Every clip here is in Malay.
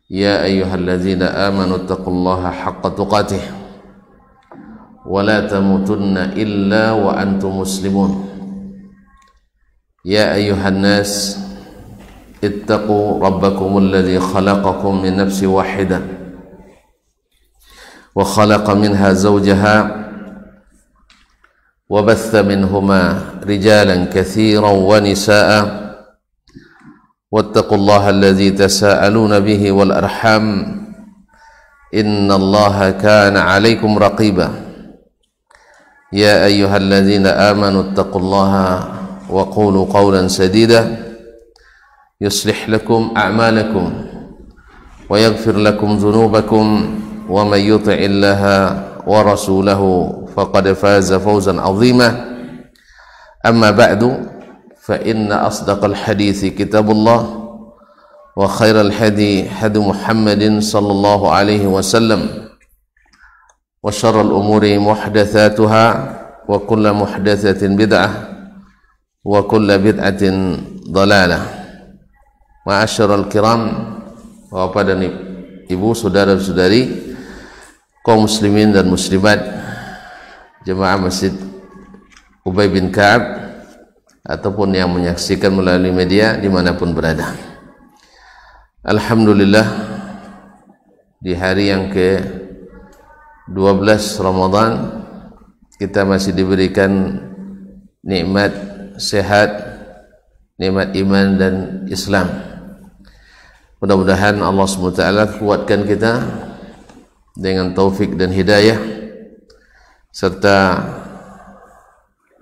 يا أيها الذين آمنوا اتقوا الله حق تقاته ولا تموتن إلا وأنتم مسلمون يا أيها الناس اتقوا ربكم الذي خلقكم من نفس واحدة وخلق منها زوجها وبث منهما رجالا كثيرا ونساء واتقوا الله الذي تساءلون به والأرحام إن الله كان عليكم رقيبا يا أيها الذين آمنوا اتقوا الله وقولوا قولا سديدا يصلح لكم أعمالكم ويغفر لكم ذنوبكم ومن يطع الله ورسوله فقد فاز فوزا عظيما أما بعد فإن أصدق الحديث كتاب الله وخير الهدي هدي محمد صلى الله عليه وسلم وشر الأمور محدثاتها وكل محدثة بدعة وكل بدعة ضلالة. Ma'asyiral kiram, Bapak dan Ibu, saudara-saudari, kaum muslimin dan muslimat, jemaah Masjid Ubay bin Ka'ab ataupun yang menyaksikan melalui media dimanapun berada. Alhamdulillah, di hari yang ke-12 Ramadan kita masih diberikan nikmat sehat, nikmat iman dan Islam. Mudah-mudahan Allah SWT kuatkan kita dengan taufik dan hidayah, serta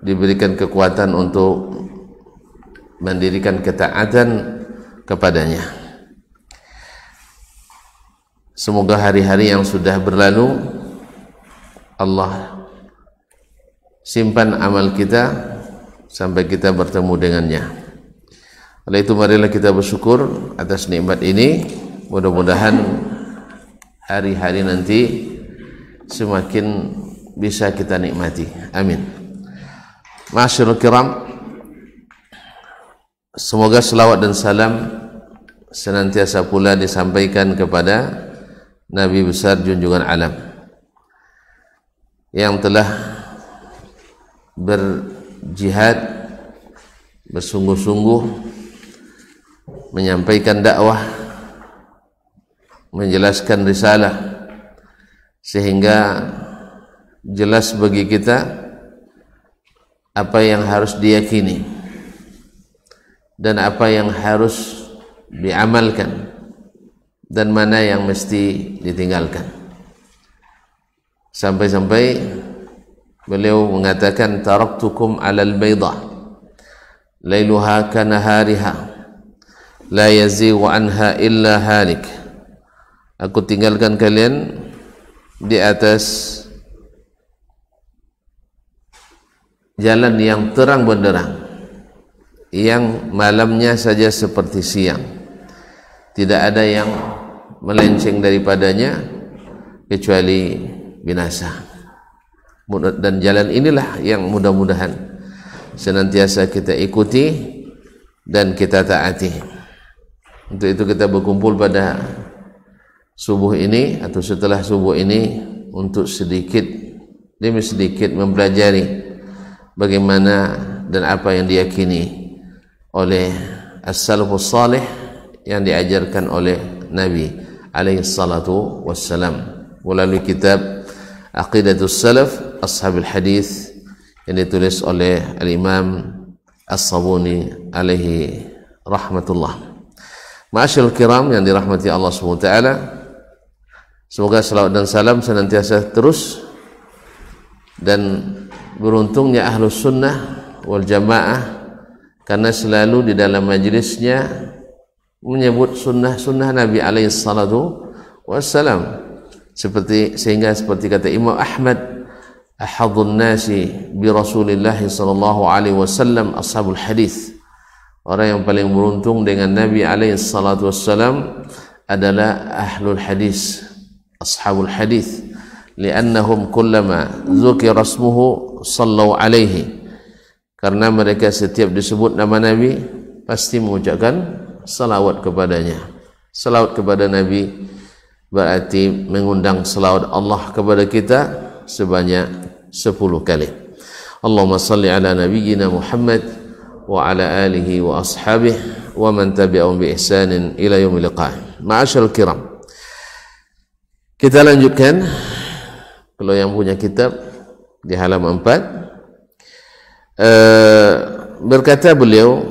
diberikan kekuatan untuk mendirikan ketaatan kepadanya. Semoga hari-hari yang sudah berlalu Allah simpan amal kita sampai kita bertemu dengannya. Oleh itu marilah kita bersyukur atas nikmat ini. Mudah-mudahan hari-hari nanti semakin bisa kita nikmati. Amin. Ma'asyiral kiram, semoga selawat dan salam senantiasa pula disampaikan kepada Nabi besar junjungan alam yang telah berjihad bersungguh-sungguh menyampaikan dakwah, menjelaskan risalah, sehingga jelas bagi kita apa yang harus diyakini dan apa yang harus diamalkan dan mana yang mesti ditinggalkan. Sampai-sampai beliau mengatakan, taraktukum alal baydah lailuha kanahariha la yazighu anha illa halik. Aku tinggalkan kalian di atas jalan yang terang benderang, yang malamnya saja seperti siang, tidak ada yang melenceng daripadanya kecuali binasa. Dan jalan inilah yang mudah-mudahan senantiasa kita ikuti dan kita taati. Untuk itu kita berkumpul pada subuh ini atau setelah subuh ini untuk sedikit demi sedikit mempelajari bagaimana dan apa yang diyakini oleh as-salafus salih yang diajarkan oleh Nabi alaihi salatu wassalam melalui kitab Aqidatus Salaf Ashabul Hadis yang ditulis oleh Al-Imam As-Sabuni alaihi rahmatullah. Ma'asyiral kiram yang dirahmati Allah SWT, semoga salawat dan salam senantiasa terus, dan beruntungnya Ahlus Sunnah wal Jamaah karena selalu di dalam majlisnya menyebut sunnah-sunnah Nabi alaihi salatu wassalam, sehingga seperti kata Imam Ahmad, ahadun nasi bi Rasulillah sallallahu alaihi wasallam ashabul hadis. Orang yang paling beruntung dengan Nabi alaihi salatu wassalam adalah ahlul hadis, ashabul hadis, li'annahum kullama dzukira ismuhu sallu alaihi, karena mereka setiap disebut nama Nabi pasti mengucapkan salawat kepadanya. Salawat kepada Nabi berarti mengundang salawat Allah kepada kita sebanyak 10 kali. Allahumma salli ala nabiyyina Muhammad wa ala alihi wa ashabihi wa man tabi'ahum bi ihsanin ila yaumil liqa'. Ma'asyiral kiram, kita lanjutkan. Kalau yang punya kitab di halaman 4, berkata beliau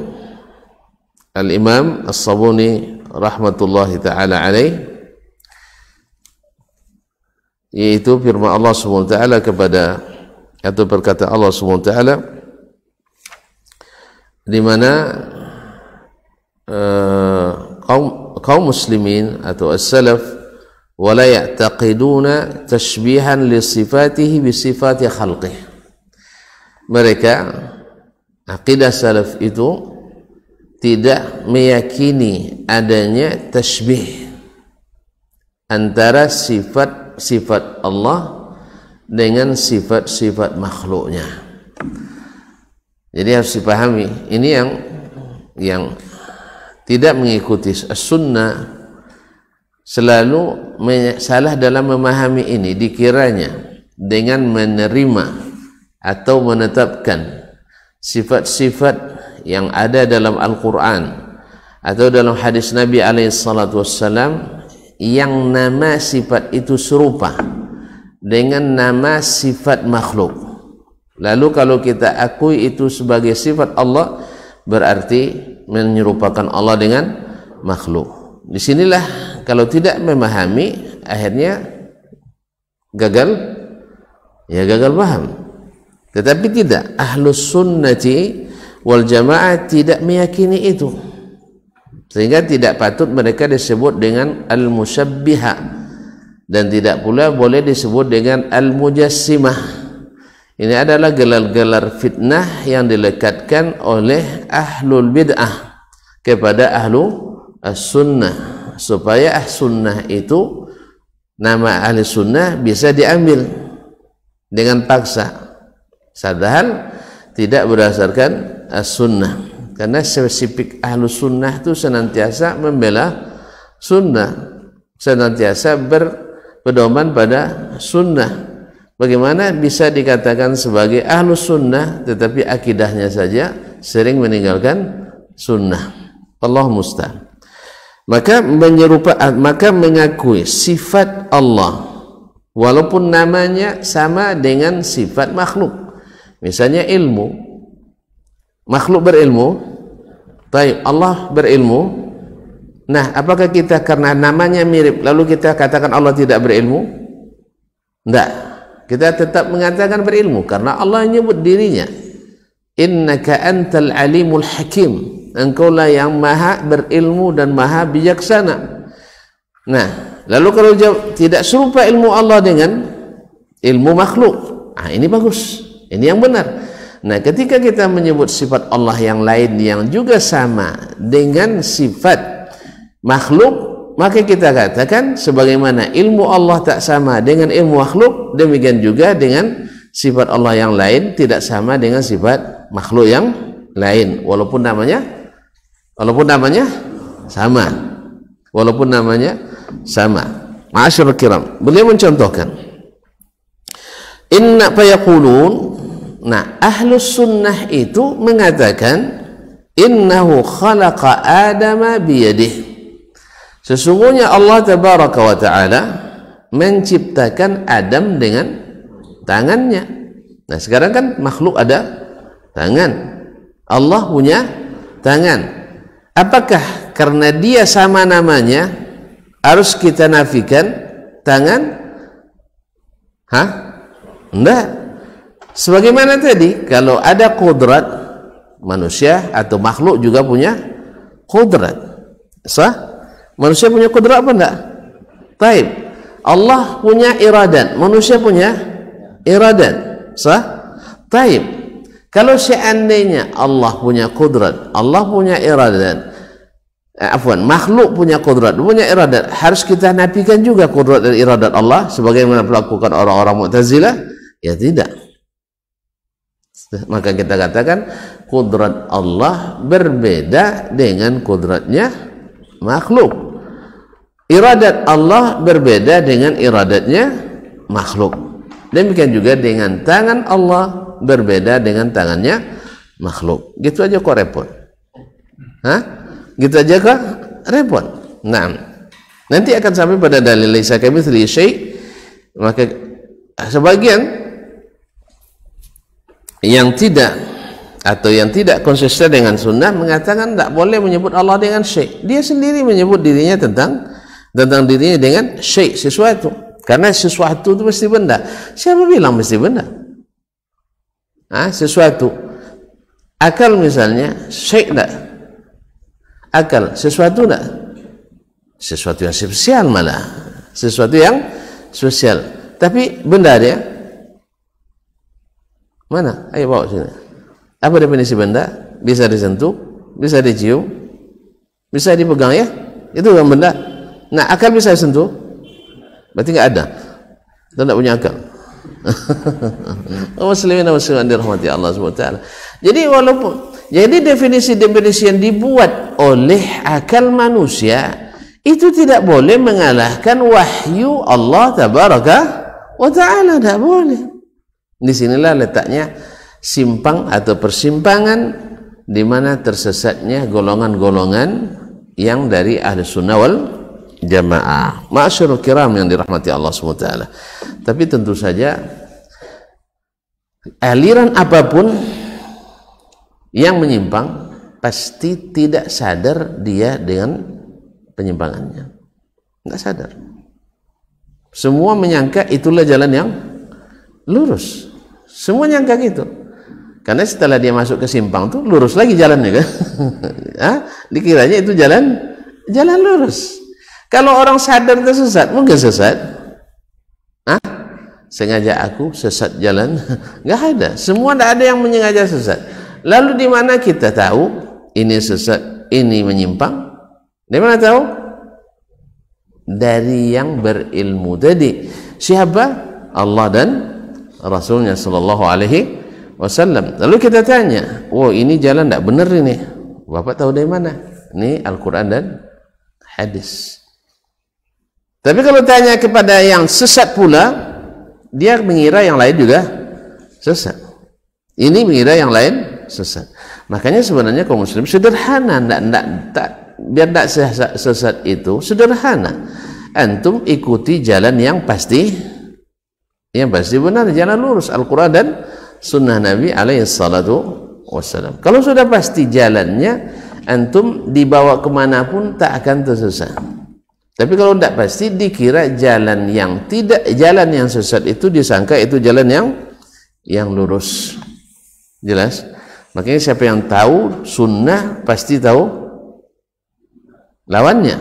Al-Imam As-Sabuni rahmatullahi ta'ala alaih, yaitu firman Allah SWT kepada, atau berkata Allah SWT di mana kaum muslimin atau as-salaf wala ya'taqiduna tashbihan li sifatihi bi sifati khalqih. Mereka, akidah salaf itu tidak meyakini adanya tashbih antara sifat Allah dengan sifat-sifat makhluknya. Jadi harus dipahami, ini yang tidak mengikuti as-sunnah selalu salah dalam memahami ini. Dikiranya dengan menerima atau menetapkan sifat-sifat yang ada dalam Al-Quran atau dalam hadis Nabi SAW yang nama sifat itu serupa dengan nama sifat makhluk, lalu kalau kita akui itu sebagai sifat Allah, berarti menyerupakan Allah dengan makhluk. Disinilah kalau tidak memahami, akhirnya gagal paham. Tetapi tidak, ahlus sunnati wal jamaah tidak meyakini itu, sehingga tidak patut mereka disebut dengan al-musyabbihah, dan tidak pula boleh disebut dengan al-mujassimah. Ini adalah gelar-gelar fitnah yang dilekatkan oleh ahlul bid'ah kepada ahlu as-sunnah, supaya as-sunnah itu, nama ahli sunnah bisa diambil dengan paksa, padahal tidak berdasarkan as-sunnah. Karena spesifik ahlu sunnah itu senantiasa membela sunnah, senantiasa berpedoman pada sunnah. Bagaimana bisa dikatakan sebagai ahlu sunnah tetapi akidahnya saja sering meninggalkan sunnah? Allah musta'an. Maka mengakui sifat Allah walaupun namanya sama dengan sifat makhluk. Misalnya ilmu, makhluk berilmu, baik, Allah berilmu. Nah, apakah kita karena namanya mirip lalu kita katakan Allah tidak berilmu? Tidak, kita tetap mengatakan berilmu karena Allah menyebut dirinya, innaka antal alimul hakim, engkaulah yang maha berilmu dan maha bijaksana. Nah, lalu kalau tidak serupa ilmu Allah dengan ilmu makhluk, ini bagus, ini yang benar. Nah, ketika kita menyebut sifat Allah yang lain yang juga sama dengan sifat makhluk, maka kita katakan sebagaimana ilmu Allah tak sama dengan ilmu makhluk, demikian juga dengan sifat Allah yang lain tidak sama dengan sifat makhluk yang lain, walaupun namanya sama. Walaupun namanya sama. Ma'asyiral kiram, beliau mencontohkan, inna fayaqulun. Nah, ahlus sunnah itu mengatakan innahu khalaqa adama biyadih, sesungguhnya Allah tabaraka wa ta'ala menciptakan Adam dengan tangannya. Nah, sekarang kan makhluk ada tangan, Allah punya tangan. Apakah karena dia sama namanya harus kita nafikan tangan? Enggak. Sebagaimana tadi, kalau ada kudrat, manusia atau makhluk juga punya kudrat. Sah? Manusia punya kudrat apa enggak? Taib. Allah punya iradat, manusia punya iradat. Sah? Taib. Kalau seandainya Allah punya kudrat, Allah punya iradat, makhluk punya kudrat, punya iradat, harus kita nafikan juga kudrat dan iradat Allah sebagaimana melakukan orang-orang Mu'tazilah? Ya tidak. Maka kita katakan kudrat Allah berbeda dengan kudratnya makhluk. Iradat Allah berbeda dengan iradatnya makhluk. Demikian juga dengan tangan Allah berbeda dengan tangannya makhluk. Gitu aja kok repot. Hah? Gitu aja kok repot. Nah, nanti akan sampai pada dalil laisa kamitslihi syai'. Maka sebagian yang tidak atau yang tidak konsisten dengan sunnah mengatakan tidak boleh menyebut Allah dengan syai'. Dia sendiri menyebut dirinya tentang dirinya dengan syai', sesuatu. Karena sesuatu itu mesti benda. Siapa bilang mesti benda? Sesuatu. Akal misalnya, syai' tidak? Akal, sesuatu tidak? Sesuatu yang spesial malah. Sesuatu yang spesial. Tapi benda dia mana? Ayo bawa sini. Apa definisi benda? Bisa disentuh, bisa dicium, bisa dipegang ya? Itu yang benda. Nah, akal bisa disentuh? Berarti nggak ada. Kita tidak punya akal. Muslimin wa muslimat dirahmati Allah Subhanahu wa taala. Jadi definisi-definisi yang dibuat oleh akal manusia itu tidak boleh mengalahkan wahyu Allah tabaraka wa taala, tidak boleh. Disinilah letaknya simpang atau persimpangan di mana tersesatnya golongan-golongan yang dari ahli sunnah wal jamaah. Ma'asyarul kiram yang dirahmati Allah SWT. Tapi tentu saja aliran apapun yang menyimpang pasti tidak sadar dia dengan penyimpangannya. Tidak sadar. Semua menyangka itulah jalan yang lurus. Semua nyangka gitu. Karena setelah dia masuk ke simpang tuh lurus lagi jalannya kan. Dikiranya itu jalan lurus. Kalau orang sadar tersesat, mungkin sesat. Sengaja aku sesat jalan? Nggak ada. Semua tidak ada yang menyengaja sesat. Lalu di mana kita tahu ini sesat, ini menyimpang? Di mana tahu? Dari yang berilmu tadi. Siapa? Allah dan Rasulnya sallallahu alaihi wasallam. Lalu kita tanya, ini jalan tidak benar ini. Bapak tahu dari mana? Ini Al-Quran dan hadis. Tapi kalau tanya kepada yang sesat pula, dia mengira yang lain juga sesat. Ini mengira yang lain sesat. Makanya sebenarnya kaum muslim sederhana, biar tidak sesat itu sederhana. Antum ikuti jalan yang pasti benar, jalan lurus Al-Quran dan sunnah Nabi alaihi salatu wassalam. Kalau sudah pasti jalannya, antum dibawa kemanapun tak akan tersesat. Tapi kalau tidak pasti, dikira jalan yang sesat itu disangka itu jalan yang lurus. Jelas? Makanya siapa yang tahu sunnah pasti tahu lawannya.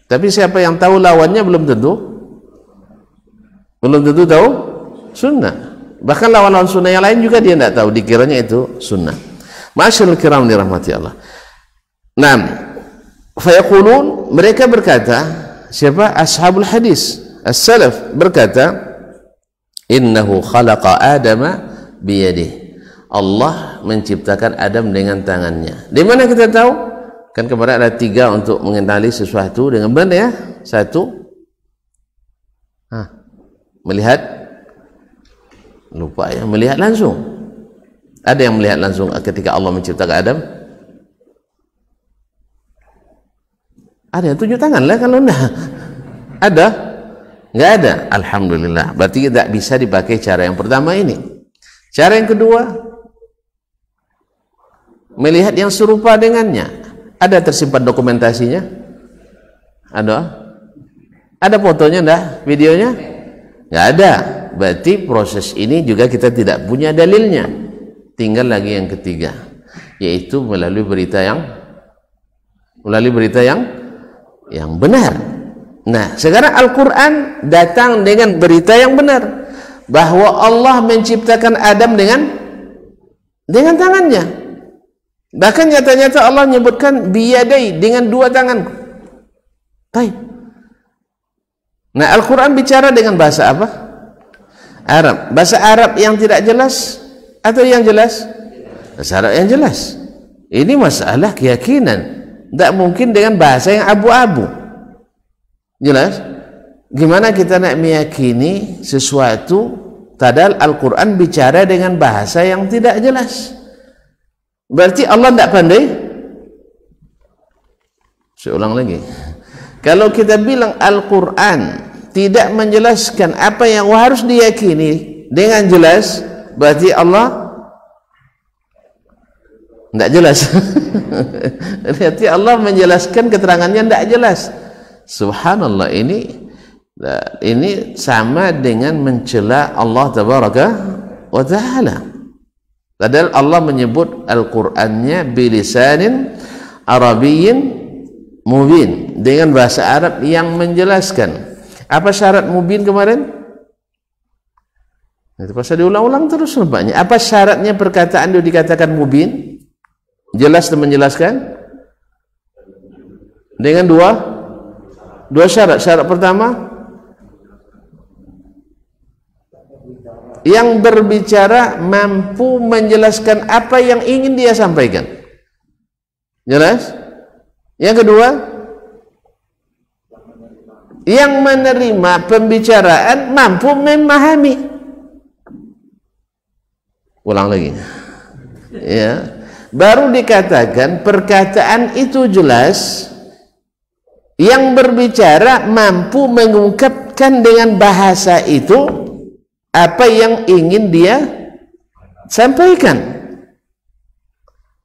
Tapi siapa yang tahu lawannya belum tentu tahu sunnah. Bahkan lawan-lawan sunnah yang lain juga dia tidak tahu, dikiranya itu sunnah. Masyaallah kiram dirahmati Allah. Naam. Fayaqulun, mereka berkata, siapa? Ashabul hadis, as-salaf berkata, innahu khalaqa Adama biyadihi. Allah menciptakan Adam dengan tangannya. Di mana kita tahu? Kan kemarin ada 3 untuk mengenali sesuatu dengan benar ya. 1 melihat, lupa ya, melihat langsung. Ada yang melihat langsung ketika Allah menciptakan Adam? Ada yang tunjuk tangan lah kalau enggak. Ada? Enggak ada. Alhamdulillah. Berarti tidak bisa dipakai cara yang pertama ini. Cara yang kedua, melihat yang serupa dengannya. Ada tersimpan dokumentasinya? Ada? Ada fotonya enggak? Videonya? Enggak ada. Berarti proses ini juga kita tidak punya dalilnya. Tinggal lagi yang ketiga, yaitu melalui berita yang benar. Nah, sekarang Al-Quran datang dengan berita yang benar, bahwa Allah menciptakan Adam dengan tangannya. Bahkan nyata-nyata Allah menyebutkan biyadai, dengan 2 tangan. Baik. Nah, Al-Quran bicara dengan bahasa apa? Arab. Bahasa Arab yang tidak jelas atau yang jelas? Syarat yang jelas. Ini masalah keyakinan, tidak mungkin dengan bahasa yang abu-abu. Jelas? Gimana kita nak meyakini sesuatu padahal Al-Quran bicara dengan bahasa yang tidak jelas? Berarti Allah tidak pandai? Saya ulang lagi. Kalau kita bilang Al-Quran tidak menjelaskan apa yang harus diyakini dengan jelas, berarti Allah tidak jelas. Berarti Allah menjelaskan keterangannya tidak jelas. Subhanallah, ini sama dengan mencela Allah tabaraka wa ta'ala. Padahal Allah menyebut Al-Qur'annya bilisanin Arabiyyin mubin, dengan bahasa Arab yang menjelaskan. Apa syarat mubin kemarin? Itu pasal diulang-ulang terus nampaknya. Apa syaratnya perkataan itu dikatakan mubin? Jelas dan menjelaskan? Dengan dua syarat. Syarat pertama, yang berbicara mampu menjelaskan apa yang ingin dia sampaikan. Jelas? Yang kedua, yang menerima pembicaraan mampu memahami. Ulang lagi. Ya. Baru dikatakan perkataan itu jelas, yang berbicara mampu mengungkapkan dengan bahasa itu apa yang ingin dia sampaikan.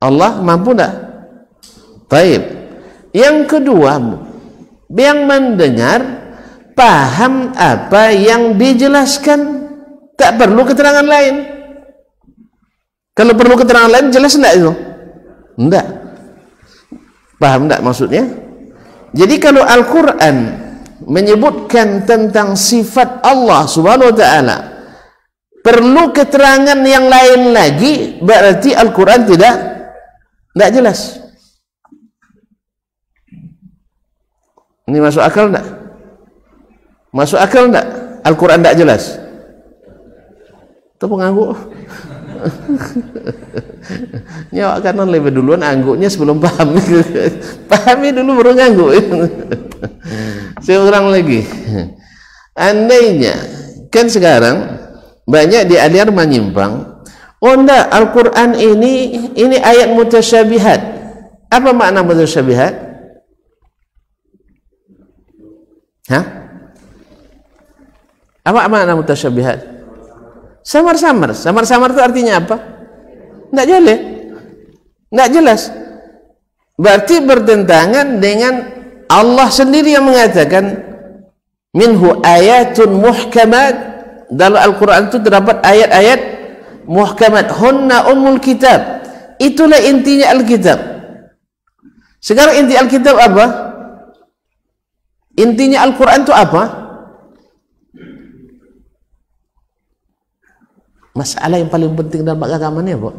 Allah mampu tak? Baik. Yang kedua, yang mendengar paham apa yang dijelaskan, tak perlu keterangan lain. Kalau perlu keterangan lain, jelas enggak itu? Enggak. Paham enggak maksudnya? Jadi kalau Al-Quran menyebutkan tentang sifat Allah subhanahu wa ta'ala, perlu keterangan yang lain lagi, berarti Al-Quran tidak jelas. Ini masuk akal enggak? Masuk akal enggak? Al-Quran tidak jelas? Itu pengangguk. Nyawa kanan lebih duluan angguknya sebelum paham. Pahami dulu baru ngangguk. Saya ulang lagi. Andainya kan sekarang banyak di aliar menyimpang, oh enggak, Al-Quran ini ayat mutasyabihat. Apa makna mutasyabihat? Hah? Apa makna mutasyabihat? Samar-samar. Samar-samar itu artinya apa? Tidak jelas. Tidak jelas. Berarti bertentangan dengan Allah sendiri yang mengatakan minhu ayatun muhkamat. Dalam Al-Quran itu terdapat ayat-ayat muhkamat. Hunna ummul kitab. Itulah intinya Alkitab. Sekarang inti Alkitab apa? Intinya Al-Quran itu apa? Masalah yang paling penting dalam agama ini apa?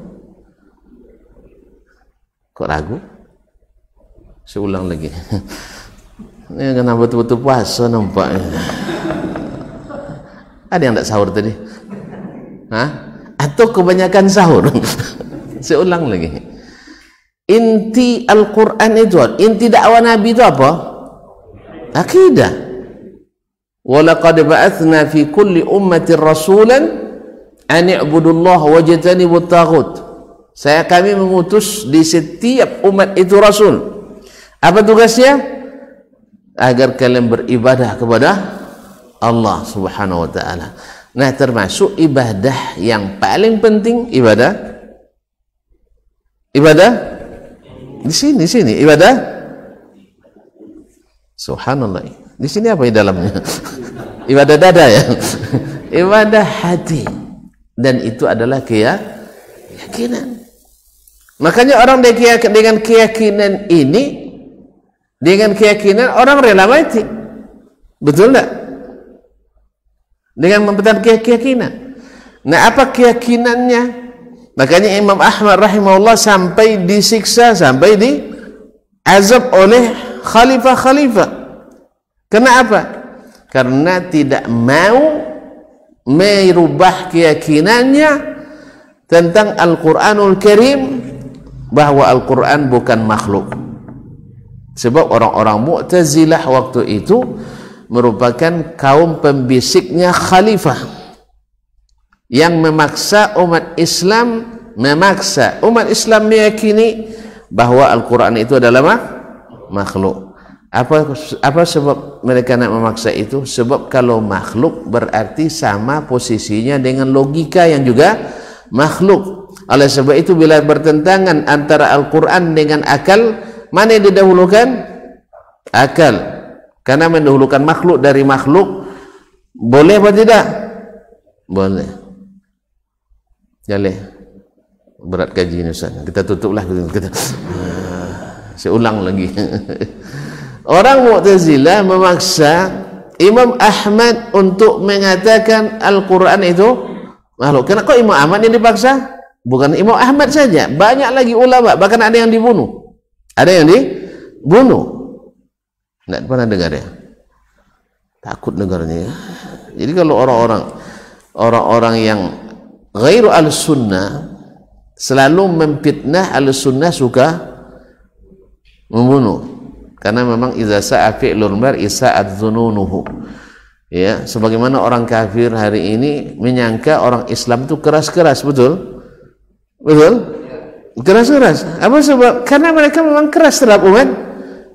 Kok ragu? Saya ulang lagi. Ini kena betul-betul puasa nampaknya. Ada yang tak sahur tadi? Hah? Atau kebanyakan sahur? Saya ulang lagi. Inti Al-Quran itu, inti dakwah Nabi itu apa? Akidah. Walaqad ba'athna fi kulli ummatin rasulan an i'budullaha wajtanibut taghut. Kami mengutus di setiap umat itu rasul. Apa tugasnya? Agar kalian beribadah kepada Allah subhanahu wa ta'ala. Nah, termasuk ibadah yang paling penting ibadah di sini ibadah. Subhanallah. Di sini apa di dalamnya? Ibadah dada ya. Ibadah hati. Dan itu adalah keyakinan. Makanya orang dengan keyakinan ini, dengan keyakinan orang rela mati. Betul tak? Dengan mempertahankan keyakinan. Nah, apa keyakinannya? Makanya Imam Ahmad rahimahullah sampai disiksa, sampai diazab oleh khalifah-khalifah. Kenapa? Karena tidak mau merubah keyakinannya tentang Al-Quranul Karim, bahwa Al-Quran bukan makhluk. Sebab orang-orang Mu'tazilah waktu itu merupakan kaum pembisiknya khalifah yang memaksa umat Islam meyakini bahwa Al-Quran itu adalah makhluk. Apa sebab mereka nak memaksa itu? Sebab kalau makhluk berarti sama posisinya dengan logika yang juga makhluk. Oleh sebab itu bila bertentangan antara Al-Quran dengan akal, mana yang didahulukan? Akal. Karena mendahulukan makhluk dari makhluk boleh atau tidak? Boleh. Boleh. Berat kaji ini Ustaz. Kita tutuplah. Saya ulang lagi. Orang Mu'tazilah memaksa Imam Ahmad untuk mengatakan Al-Quran itu makhluk. Kenapa kok Imam Ahmad yang dipaksa? Bukan Imam Ahmad saja, banyak lagi ulama, bahkan ada yang dibunuh. Ada yang dibunuh. Tidak pernah dengar ya? Takut dengarnya ya. Jadi kalau orang-orang yang ghairu al-sunnah selalu memfitnah al-sunnah, suka membunuh. Karena memang iza sa'a fi'lul mar'i sa'at dhununuhu. Ya, sebagaimana orang kafir hari ini menyangka orang Islam itu keras-keras, betul? Betul? Keras-keras. Apa sebab? Karena mereka memang keras terhadap umat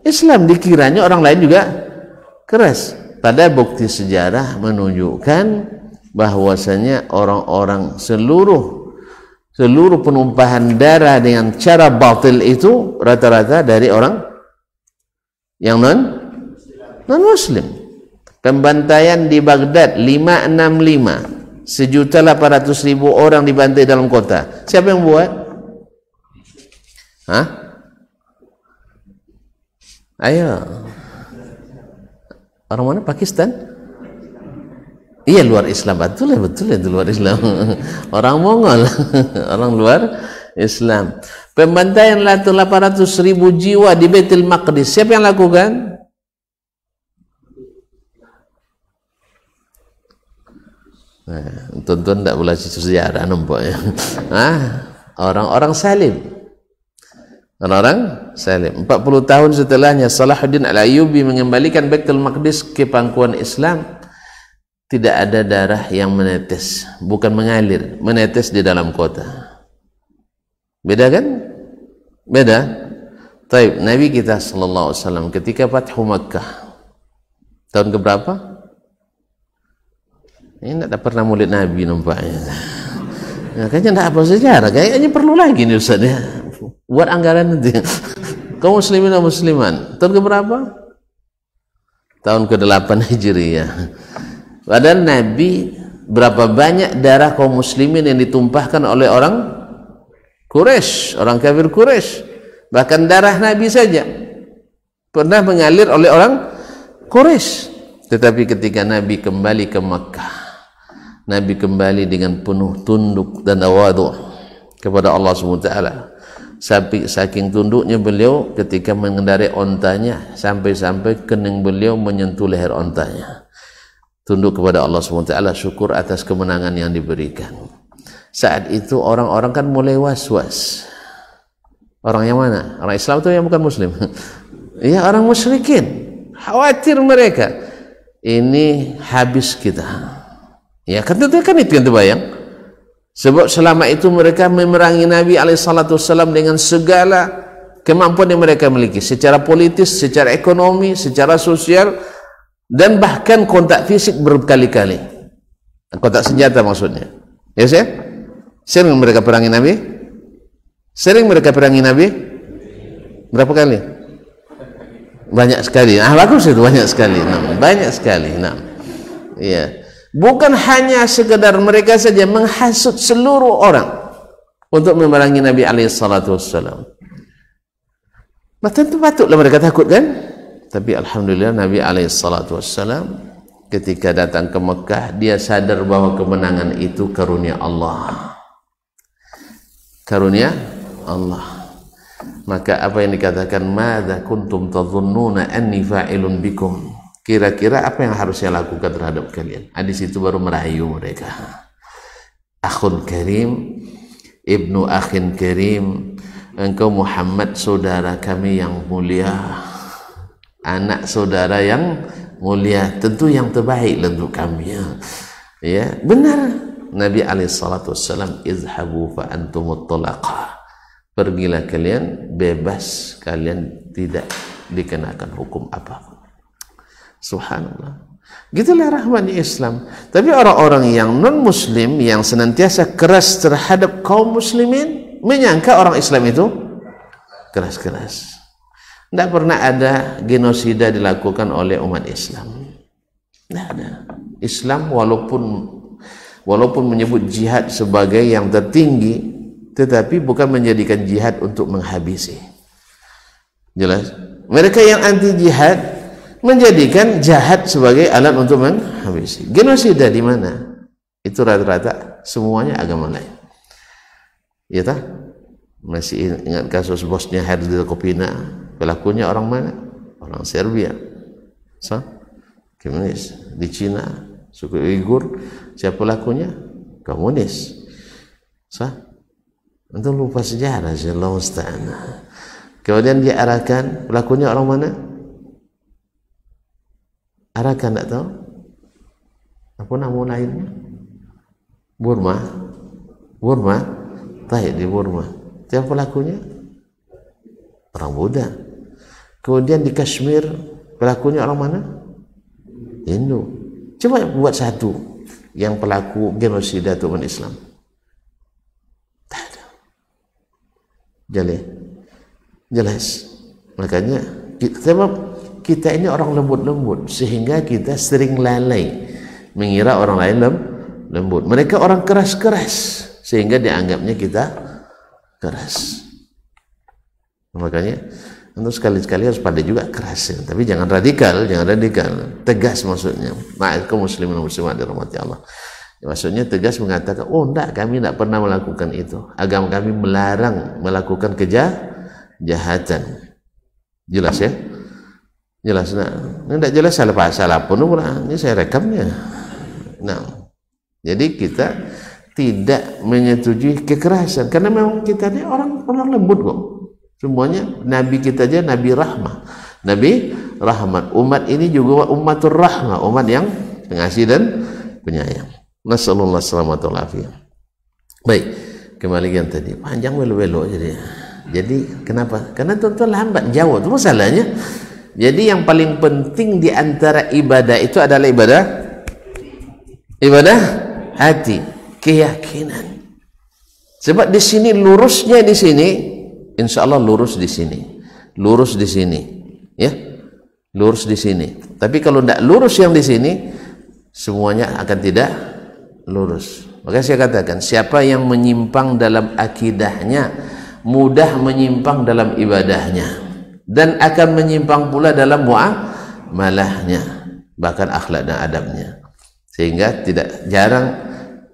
Islam, dikiranya orang lain juga keras. Pada bukti sejarah menunjukkan bahwasanya orang-orang seluruh penumpahan darah dengan cara batil itu rata-rata dari orang yang non-muslim. Pembantaian di Baghdad 565, 1.800.000 orang dibantai dalam kota. Siapa yang buat? Hah? Ayo. Orang mana? Pakistan? Iya, luar Islam. Betul itu luar Islam. Orang Mongol. Orang luar Islam. Pembantaian 800.000 jiwa di Baitul Maqdis. Siapa yang lakukan? Nah, tuan-tuan tak boleh sejarah nampaknya. Orang-orang salim. Orang-orang salim. 40 tahun setelahnya Salahuddin Al-Ayyubi mengembalikan Baitul Maqdis ke pangkuan Islam. Tidak ada darah yang menetes, bukan mengalir, menetes di dalam kota. Beda kan? Beda. Taib, Nabi kita sallallahu alaihi wasallam ketika Fathu Makkah tahun keberapa? Ini tidak pernah murid Nabi nampaknya. Nah, kayaknya tidak apa sejarah, kayaknya perlu lagi nih Ustaz ya. Buat anggaran nanti. Kaum muslimin dan musliman, tahun keberapa? Tahun ke-8 Hijriah. Padahal Nabi, berapa banyak darah kaum muslimin yang ditumpahkan oleh orang Quraisy, orang kafir Quraisy. Bahkan darah Nabi saja pernah mengalir oleh orang Quraisy. Tetapi ketika Nabi kembali ke Makkah, Nabi kembali dengan penuh tunduk dan tawadhu kepada Allah SWT. Saking tunduknya beliau ketika mengendarai ontanya, sampai-sampai kening beliau menyentuh leher ontanya. Tunduk kepada Allah SWT, syukur atas kemenangan yang diberikan. Saat itu orang-orang kan mulai was-was. Orang yang mana? Orang Islam itu yang bukan muslim. Ya, orang musyrikin. Khawatir mereka. Ini habis kita. Ya, kan itu yang terbayang. Sebab selama itu mereka memerangi Nabi SAW dengan segala kemampuan yang mereka miliki. Secara politis, secara ekonomi, secara sosial, dan bahkan kontak fisik berkali-kali. Kontak senjata maksudnya. Ya sih? Sering mereka perangi Nabi? Sering mereka perangi Nabi? Berapa kali? Banyak sekali. Bagus itu, banyak sekali. Banyak sekali. Ya. Bukan hanya sekedar mereka saja menghasut seluruh orang untuk memerangi Nabi SAW. Nah, tentu patutlah mereka takut kan? Tapi alhamdulillah Nabi SAW ketika datang ke Mekah, dia sadar bahwa kemenangan itu karunia Allah. Karunia Allah. Maka apa yang dikatakan, madza kuntum tadhunnuna anni fa'ilun bikum, kira-kira apa yang harus saya lakukan terhadap kalian? Di situ baru merayu mereka. Akhun karim, ibnu akhin karim, engkau Muhammad saudara kami yang mulia, anak saudara yang mulia, tentu yang terbaik untuk kami. Ya, benar. Nabi alaihissalam, izhabu fa antumut talaqa, pergilah kalian bebas, kalian tidak dikenakan hukum apapun. Subhanallah. Gitulah rahmatnya Islam. Tapi orang-orang yang non muslim yang senantiasa keras terhadap kaum muslimin menyangka orang Islam itu keras-keras. Tidak pernah ada genosida dilakukan oleh umat Islam. Tidak ada. Islam walaupun menyebut jihad sebagai yang tertinggi, tetapi bukan menjadikan jihad untuk menghabisi. Jelas? Mereka yang anti jihad menjadikan jahat sebagai alat untuk menghabisi. Genosida di mana? Itu rata-rata semuanya agama lain. Ya tak? Masih ingat kasus Bosnia Herzegovina? Pelakunya orang mana? Orang Serbia. Komunis. Di Cina, suku Uighur, siapa pelakunya? Komunis. Untuk lupa sejarah, Allah Ustaz. Kemudian dia arahkan, pelakunya orang mana? Arakan tak tahu? Apa nama lainnya? Burma. Taib di Burma. Siapa pelakunya? Orang Buddha. Kemudian di Kashmir, pelakunya orang mana? Hindu. Coba buat satu yang pelaku genosida umat Islam. Tak ada. Jelas. Makanya sebab kita ini orang lembut-lembut, sehingga kita sering lalai mengira orang lain lembut. Mereka orang keras-keras, sehingga dianggapnya kita keras. Makanya untuk sekali-sekali harus pandai juga keras, tapi jangan radikal, tegas maksudnya. Kaum muslimin dan muslimat dirahmati Allah. Maksudnya tegas mengatakan, oh enggak, kami tidak pernah melakukan itu. Agama kami melarang melakukan kejahatan. Jelas ya? Jelas. Nah, ini tidak jelas salah pun, ini saya rekamnya. Nah, jadi kita tidak menyetujui kekerasan, karena memang kita ini orang lembut kok. Semuanya Nabi kita aja Nabi rahmat. Umat ini juga umatur rahmah, umat yang pengasih dan penyayang. Nasallallahu alaihi wasallam. Baik, kembali yang tadi panjang belok jadi kenapa? Karena tuan-tuan lambat jawab, itu masalahnya. Jadi yang paling penting di antara ibadah itu adalah ibadah hati, keyakinan. Sebab di sini lurusnya di sini, insya Allah lurus di sini, ya, lurus di sini. Tapi kalau tidak lurus yang di sini, semuanya akan tidak lurus. Maka saya katakan, siapa yang menyimpang dalam akidahnya, mudah menyimpang dalam ibadahnya. Dan akan menyimpang pula dalam muamalahnya, bahkan akhlak dan adabnya, sehingga tidak jarang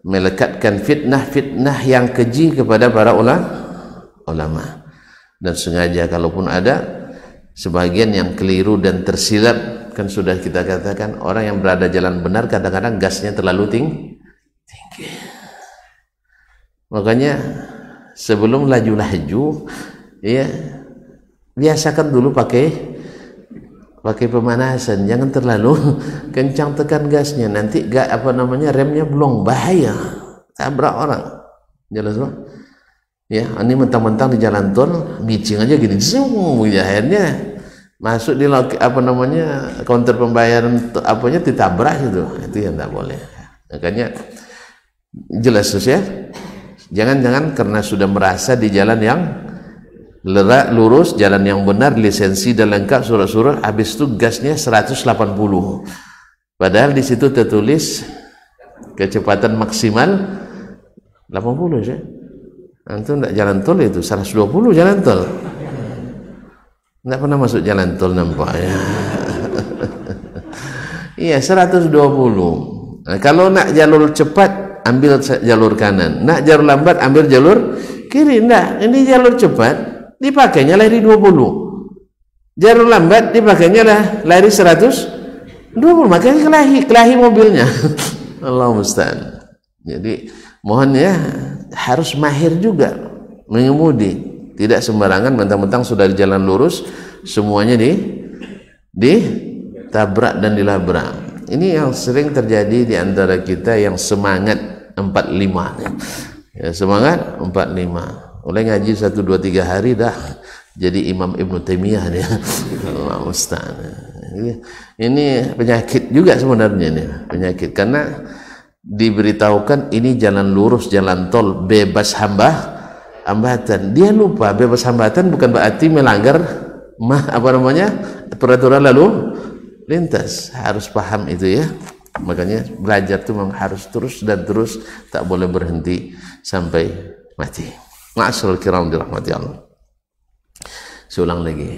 melekatkan fitnah yang keji kepada para ulama. Dan sengaja kalaupun ada sebagian yang keliru dan tersilap, kan sudah kita katakan orang yang berada jalan benar kadang-kadang gasnya terlalu tinggi. Makanya sebelum laju-laju, ya, biasakan dulu pakai pemanasan, jangan terlalu kencang tekan gasnya, nanti remnya belum, bahaya, tabrak orang. Jelas Pak? Ya, ini mentang-mentang di jalan tol ngicing aja gini, akhirnya masuk di counter pembayaran ditabrak itu yang tidak boleh. Makanya jelas ya, jangan karena sudah merasa di jalan yang lurus, jalan yang benar, lisensi dan lengkap surat-surat, habis itu gasnya 180, padahal di situ tertulis kecepatan maksimal 80 ya. Itu tidak jalan tol, itu 120 jalan tol, tidak pernah masuk jalan tol nampak ya. Iya 120. Nah, kalau nak jalur cepat ambil jalur kanan, nak jalur lambat ambil jalur kiri. Enggak, ini jalur cepat dipakainya lari 20, jalur lambat dipakainya lari 120, makanya kelahi mobilnya. Allah musta'an. Jadi mohon ya, harus mahir juga mengemudi. Tidak sembarangan mentang-mentang sudah di jalan lurus semuanya ditabrak dan dilabrak. Ini yang sering terjadi di antara kita yang semangat 45 ya, semangat 45 oleh ngaji 1, 2, 3 hari dah jadi Imam Ibn Taimiyah dia. Allah musta'an. Ini penyakit juga sebenarnya, ini penyakit, karena diberitahukan ini jalan lurus, jalan tol bebas hambatan. Dia lupa bebas hambatan bukan berarti melanggar peraturan lalu lintas. Harus paham itu ya. Makanya belajar itu memang harus terus dan terus, tak boleh berhenti sampai mati. Ma'asyiral kiram dirahmati Allah. Seulang lagi,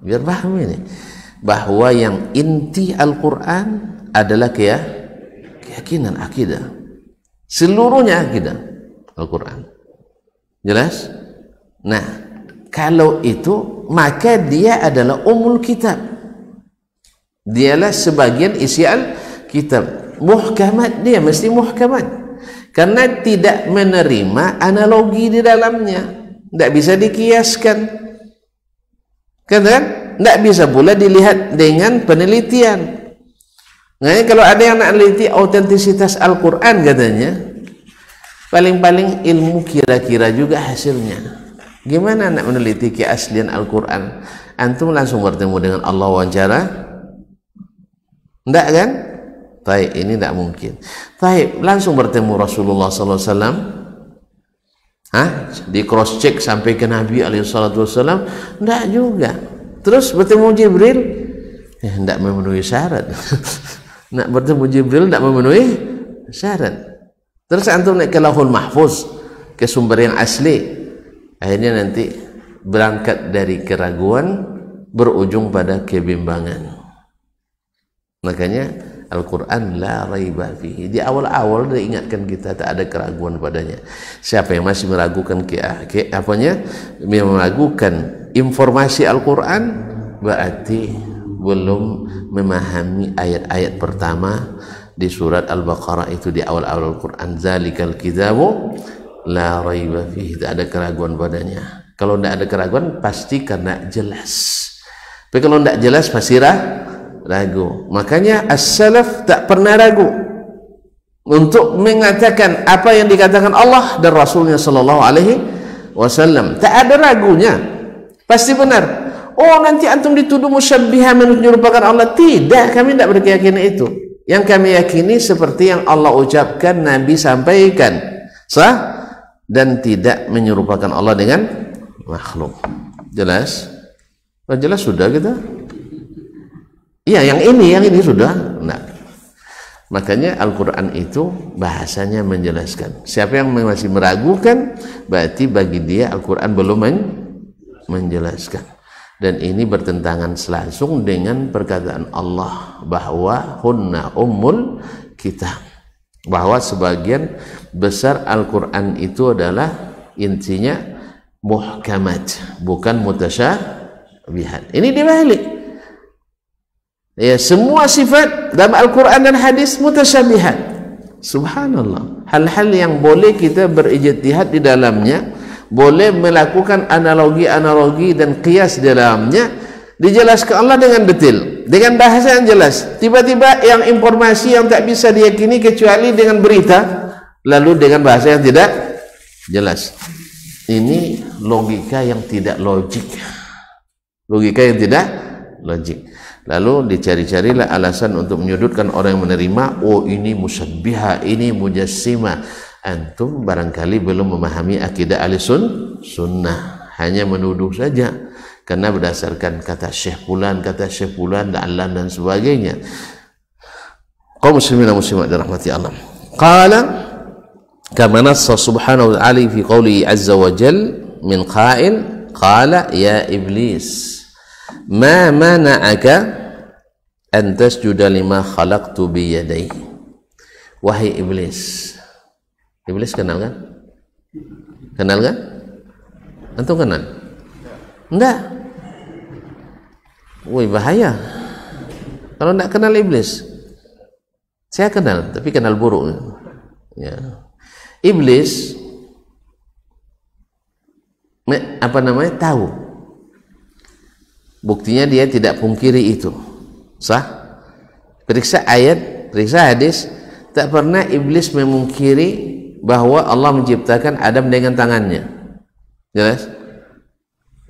biar paham ini, bahwa yang inti Al-Quran adalah keyakinan, akidah, seluruhnya akidah Al-Quran. Jelas? Nah, kalau itu maka dia adalah umul kitab, dialah sebagian isi Al-Kitab. Muhkamat, dia mesti muhkamat karena tidak menerima analogi di dalamnya. Tidak bisa dikiaskan, kan? Tidak bisa pula dilihat dengan penelitian. Nah, kalau ada yang nak meneliti autentisitas Al-Quran katanya, paling-paling ilmu kira-kira juga hasilnya. Gimana nak meneliti keaslian Al-Quran? Antum langsung bertemu dengan Allah wawancara? Tidak kan? Taib, ini tidak mungkin. Taib, langsung bertemu Rasulullah SAW? Di cross check sampai ke Nabi SAW? Tidak juga. Terus bertemu Jibril? Tidak memenuhi syarat. Nak bertemu Jibril tidak memenuhi syarat. Terus antum naik ke Lauhul Mahfuz, ke sumber yang asli, akhirnya nanti berangkat dari keraguan berujung pada kebimbangan. Makanya Al-Quran la raiba fihi, di awal-awal dia ingatkan kita tak ada keraguan padanya. Siapa yang masih meragukan meragukan informasi Al-Quran, berarti belum memahami ayat-ayat pertama di surat Al-Baqarah itu, di awal-awal Al-Quran, zalikal kitabu la raiba fihi, tak ada keraguan padanya. Kalau tidak ada keraguan pasti karena jelas, tapi kalau tidak jelas pasti ragu. Makanya as-salaf tak pernah ragu untuk mengatakan apa yang dikatakan Allah dan Rasulnya sallallahu alaihi wasallam. Tak ada ragunya, pasti benar. Oh, nanti antum dituduh musyabbiha, menyerupakan Allah. Tidak, kami tidak berkeyakinan itu. Yang kami yakini seperti yang Allah ucapkan, Nabi sampaikan, sah, dan tidak menyerupakan Allah dengan makhluk. Jelas? Jelas sudah kita. Iya, yang ini sudah. Nah, makanya Al-Quran itu bahasanya menjelaskan. Siapa yang masih meragukan, berarti bagi dia Al-Quran belum menjelaskan. Dan ini bertentangan langsung dengan perkataan Allah bahwa hunna ummul kitab, bahwa sebagian besar Al-Quran itu adalah intinya muhkamat, bukan mutasyabihat. Ini dibalik. Ya, semua sifat dalam Al-Quran dan hadis mutasyabihat. Subhanallah. Hal-hal yang boleh kita berijtihad di dalamnya, boleh melakukan analogi-analogi dan qiyas di dalamnya, dijelaskan Allah dengan detail, dengan bahasa yang jelas. Tiba-tiba yang informasi yang tak bisa diyakini kecuali dengan berita, lalu dengan bahasa yang tidak jelas. Ini logika yang tidak logik. Logika yang tidak logik. Lalu dicari-carilah alasan untuk menyudutkan orang yang menerima. Oh, ini musyabbiha, ini mujassimah. Antum barangkali belum memahami akidah ahli sunnah, hanya menuduh saja karena berdasarkan kata Syekh Fulan, dan sebagainya. Kaum muslimin dan muslimat dirahmati Allah. Qala kama nassa subhanahu wa ta'ala fi qawlihi azza wa jal min qa'il qala ya iblis ma mana'aka an tasjuda lima khalaqtu bi yadayhi. Wahai iblis. Iblis kenal kan? Kenal kan? Antum kenal? Enggak. Woi, bahaya kalau enggak kenal iblis. Saya kenal, tapi kenal buruk ya. Iblis tahu. Buktinya dia tidak pungkiri itu. Sah? Periksa ayat, periksa hadis, tak pernah iblis memungkiri bahwa Allah menciptakan Adam dengan tangannya. Jelas?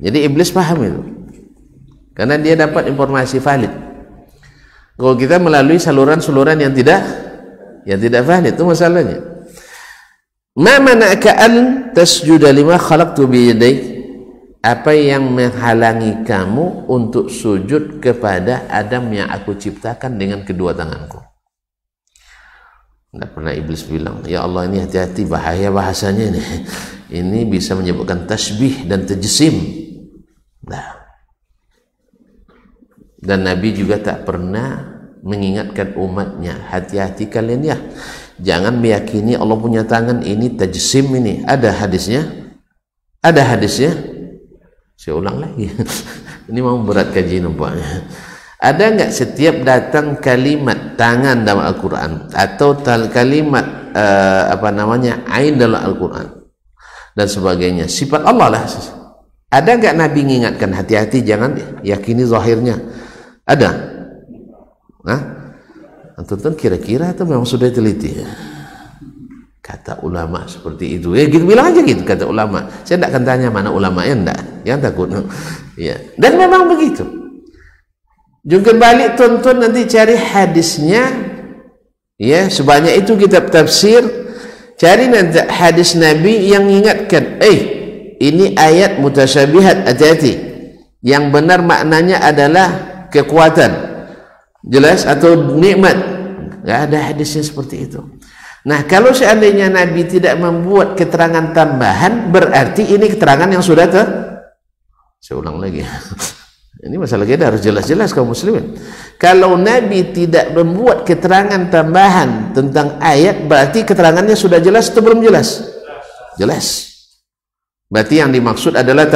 Jadi iblis paham itu. Karena dia dapat informasi valid. Kalau kita melalui saluran-saluran yang tidak valid, itu masalahnya. Ma mana'aka an tasjuda lima khalaqtu bi yaday? Apa yang menghalangi kamu untuk sujud kepada Adam yang aku ciptakan dengan kedua tanganku? Tidak pernah iblis bilang, ya Allah ini hati-hati, bahaya bahasanya ini. Ini bisa menyebabkan tasbih dan tajsim. Nah. Dan Nabi juga tak pernah mengingatkan umatnya, hati-hati kalian ya, jangan meyakini Allah punya tangan ini tajsim ini. Ada hadisnya? Ada hadisnya? Saya ulang lagi. Ini mau berat kaji nampaknya. Ada enggak setiap datang kalimat tangan dalam Al-Quran atau kalimat ain dalam Al-Quran dan sebagainya, sifat Allah lah. Ada enggak Nabi mengingatkan hati-hati jangan yakini zahirnya? Ada? Hah? Antum kira-kira itu memang sudah teliti. Kata ulama seperti itu. Gitu bilang aja gitu kata ulama. Saya tidak akan tanya mana ulamanya, enggak. Jangan takut. Ya. Dan memang begitu. Juga balik tonton nanti cari hadisnya. Ya, sebanyak itu kitab tafsir. Cari nanti hadis Nabi yang mengingatkan, ini ayat mutasyabihat, hati-hati. Yang benar maknanya adalah kekuatan. Jelas atau nikmat. Enggak ada hadisnya seperti itu. Nah, kalau seandainya Nabi tidak membuat keterangan tambahan, berarti ini keterangan yang sudah saya ulang lagi. Ini masalah kita harus jelas-jelas kaum muslimin. Kalau Nabi tidak membuat keterangan tambahan tentang ayat, berarti keterangannya sudah jelas atau belum jelas? Jelas. Berarti yang dimaksud adalah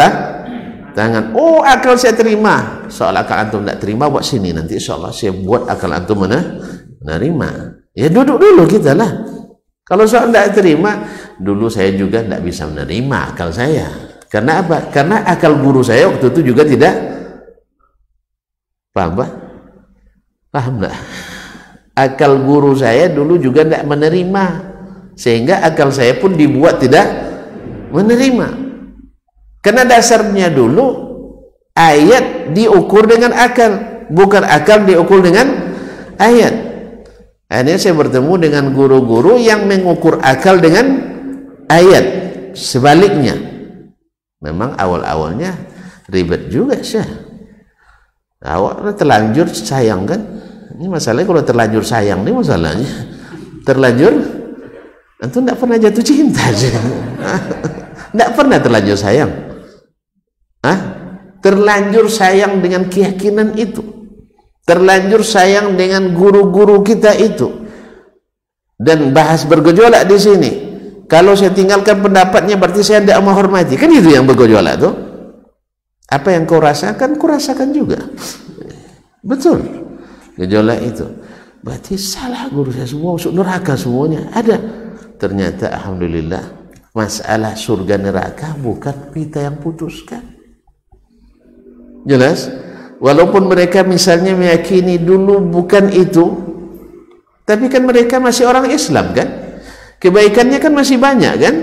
tangan. Oh, akal saya terima. Soal akal antum tidak terima, buat sini nanti insyaallah saya buat akal antum menerima. Ya duduk dulu kita lah. Kalau soal tidak terima, dulu saya juga tidak bisa menerima akal saya. Karena apa? Karena akal guru saya waktu itu juga tidak paham, Pak? Paham tidak? Akal guru saya dulu juga tidak menerima, sehingga akal saya pun dibuat tidak menerima. Karena dasarnya dulu ayat diukur dengan akal, bukan akal diukur dengan ayat. Akhirnya saya bertemu dengan guru-guru yang mengukur akal dengan ayat. Sebaliknya, memang awal-awalnya ribet juga sih. Awalnya terlanjur sayang kan? Ini masalahnya kalau terlanjur sayang, ini masalahnya. Terlanjur, itu tidak pernah jatuh cinta sih. Tidak pernah terlanjur sayang. Terlanjur sayang dengan keyakinan itu. Terlanjur sayang dengan guru-guru kita itu, dan bahas bergejolak di sini. Kalau saya tinggalkan pendapatnya berarti saya tidak menghormati. Kan itu yang bergejolak tuh. Apa yang kau rasakan, ku rasakan juga. Betul. Gejolak itu. Berarti salah guru saya semua, masuk neraka semuanya. Ada. Ternyata alhamdulillah masalah surga neraka bukan kita yang putuskan. Jelas? Walaupun mereka misalnya meyakini dulu bukan itu, tapi kan mereka masih orang Islam kan, kebaikannya kan masih banyak kan.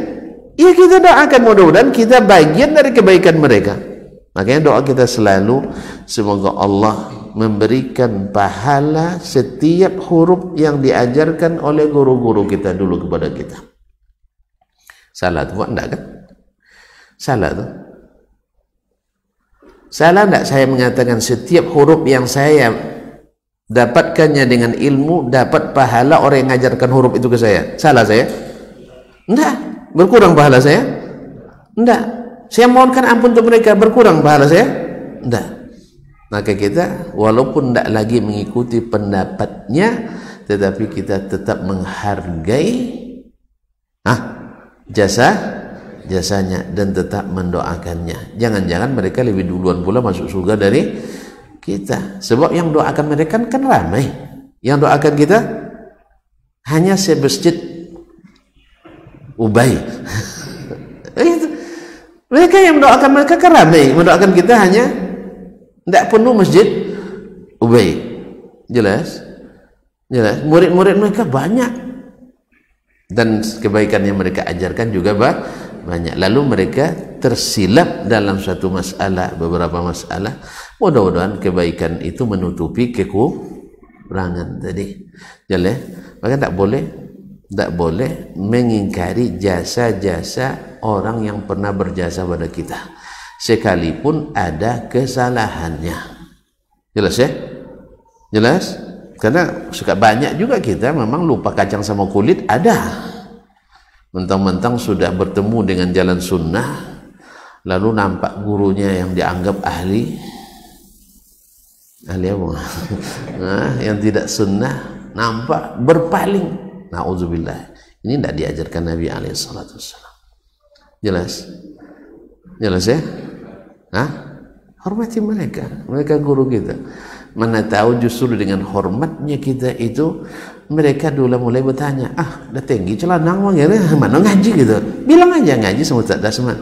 Ya kita doakan mudah-mudahan kita bagian dari kebaikan mereka. Makanya doa kita selalu semoga Allah memberikan pahala setiap huruf yang diajarkan oleh guru-guru kita dulu kepada kita. Salah tuh enggak kan? Salah tuh. Salah tidak saya mengatakan setiap huruf yang saya dapatkannya dengan ilmu dapat pahala orang yang mengajarkan huruf itu ke saya? Salah saya? Tidak. Berkurang pahala saya? Tidak. Saya mohonkan ampun untuk mereka, berkurang pahala saya? Tidak. Maka kita walaupun tidak lagi mengikuti pendapatnya, tetapi kita tetap menghargai jasanya dan tetap mendoakannya. Jangan-jangan mereka lebih duluan pula masuk surga dari kita. Sebab yang doakan mereka kan ramai. Yang doakan kita hanya semasjid Ubay. Itu. Mereka yang mendoakan mereka kan ramai, mendoakan kita hanya tidak penuh masjid Ubay. Jelas? Jelas. Murid-murid mereka banyak dan kebaikan yang mereka ajarkan juga banyak. Lalu mereka tersilap dalam suatu masalah, beberapa masalah. Mudah-mudahan kebaikan itu menutupi kekurangan tadi. Jelas? Maka tak boleh mengingkari jasa-jasa orang yang pernah berjasa pada kita, sekalipun ada kesalahannya. Jelas ya? Jelas? Karena suka banyak juga kita memang lupa kacang sama kulit ada. Mentang-mentang sudah bertemu dengan jalan sunnah, lalu nampak gurunya yang dianggap ahli apa? Nah, yang tidak sunnah nampak berpaling. Na'udzubillah. Ini tidak diajarkan Nabi alaihissalatu wassalam. Jelas? Jelas ya? Hormati mereka. Mereka guru kita. Mana tahu justru dengan hormatnya kita itu, mereka dulu mulai bertanya, dah tinggi celanang mana ngaji gitu. Bilang aja ngaji semua tak ada seman.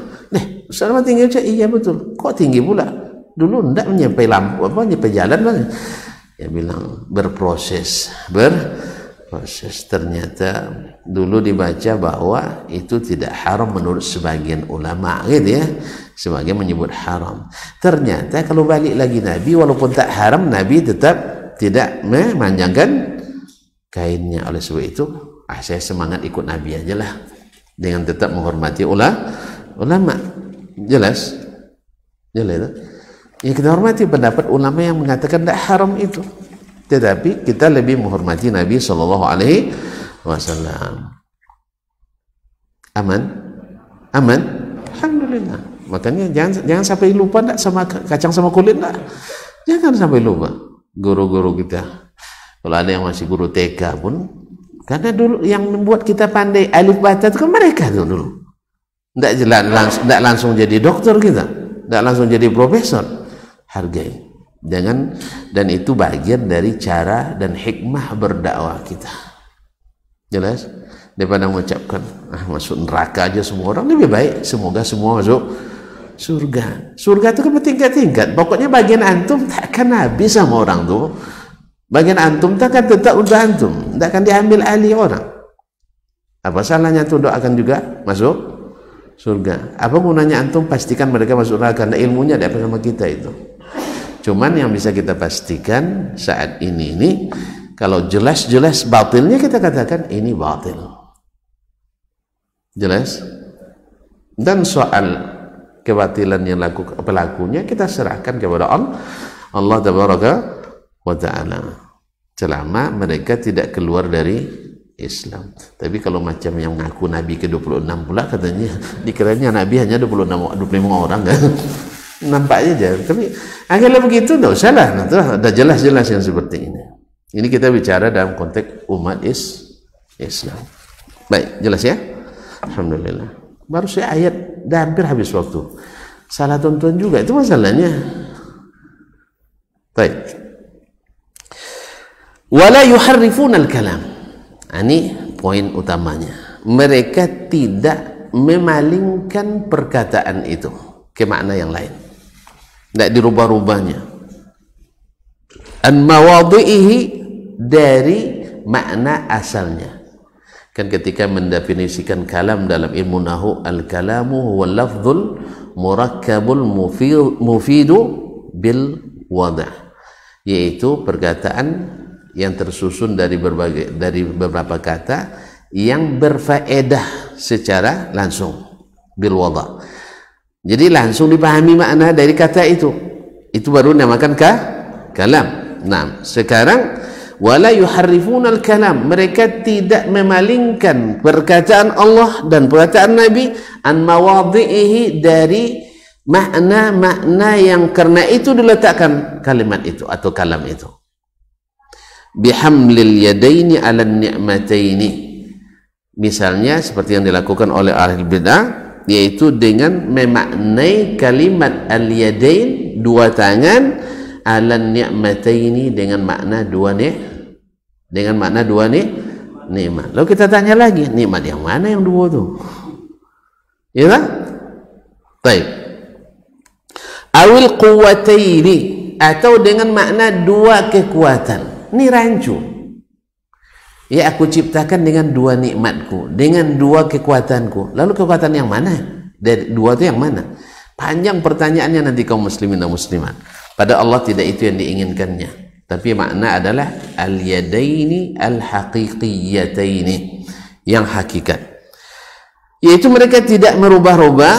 Ustaz mah tinggi aja. Iya betul. Kok tinggi pula? Dulu ndak nyampe lampu nyampe jalan kan. Ya bilang berproses. Ternyata dulu dibaca bahwa itu tidak haram menurut sebagian ulama gitu ya, sebagian menyebut haram. Ternyata kalau balik lagi Nabi, walaupun tak haram, Nabi tetap tidak memanjangkan kainnya. Oleh sebab itu saya semangat ikut Nabi aja lah, dengan tetap menghormati ulama. Jelas? Jelas? Ya, kita hormati pendapat ulama yang mengatakan tidak haram itu, tetapi kita lebih menghormati Nabi Shallallahu Alaihi Wasallam. Aman, aman, alhamdulillah. Makanya jangan sampai lupa nak sama kacang sama kulit nak. Jangan sampai lupa guru-guru kita. Kalau ada yang masih guru TK pun, karena dulu yang membuat kita pandai alif bata itu kan mereka dulu. Tidak langsung jadi dokter kita, tidak langsung jadi profesor. Hargai. Jangan, dan itu bagian dari cara dan hikmah berdakwah kita. Jelas? Daripada mengucapkan masuk neraka aja semua orang, lebih baik semoga semua masuk surga. Surga itu kan bertingkat-tingkat. Pokoknya bagian antum takkan habis sama orang tuh. Bagian antum takkan tetap untuk antum, tidak akan diambil alih orang. Apa salahnya antum doakan juga masuk surga? Apa gunanya antum pastikan mereka masuk neraka? Karena ilmunya ada sama kita itu. Cuman yang bisa kita pastikan saat ini kalau jelas-jelas batilnya kita katakan ini batil. Jelas? Dan soal kebatilan yang pelakunya kita serahkan kepada Allah Tabaraka wa Ta'ala. Selama mereka tidak keluar dari Islam. Tapi kalau macam yang mengaku Nabi ke-26 pula katanya dikiranya Nabi hanya 25 orang kan? Nampaknya aja, tapi akhirnya begitu tidak usah lah, ada jelas-jelas yang seperti ini. Ini kita bicara dalam konteks umat Islam. Baik, jelas ya? Alhamdulillah. Baru saya ayat dah hampir habis waktu. Salah tonton juga itu masalahnya. Baik. Wala yuharrifuna al-kalam. Ini poin utamanya. Mereka tidak memalingkan perkataan itu ke makna yang lain. Tidak dirubah-rubahnya. An mawadhihi, dari makna asalnya. Kan ketika mendefinisikan kalam dalam ilmu nahwu, al-kalamu huwa lafzul murakkabul mufidu bil wada', yaitu perkataan yang tersusun dari beberapa kata yang berfaedah secara langsung, bil wada'. Jadi langsung dipahami makna dari kata itu baru namakan kalam. Nah, sekarang wala yuharrifuna al-kalam, mereka tidak memalingkan perkataan Allah dan perkataan Nabi an mawadhihi, dari makna-makna yang karena itu diletakkan kalimat itu atau kalam itu. Bihamlil yadaini 'ala ni'mataini, misalnya seperti yang dilakukan oleh ahli bidah, yaitu dengan memaknai kalimat al-yadain, dua tangan, ala ni'mataini, dengan makna dua nikmat. Lalu kita tanya lagi, nikmat yang mana yang dua tu? Ya tak? Baik. Awil quwwataini, atau dengan makna dua kekuatan. Ini rancu. Ya, aku ciptakan dengan dua nikmatku, dengan dua kekuatanku. Lalu kekuatan yang mana? Dari dua itu yang mana? Panjang pertanyaannya nanti kaum muslimin dan muslimat. Pada Allah tidak itu yang diinginkannya. Tapi makna adalah al-yadaini al-haqiqiyataini, yang hakikat. Yaitu mereka tidak merubah-rubah,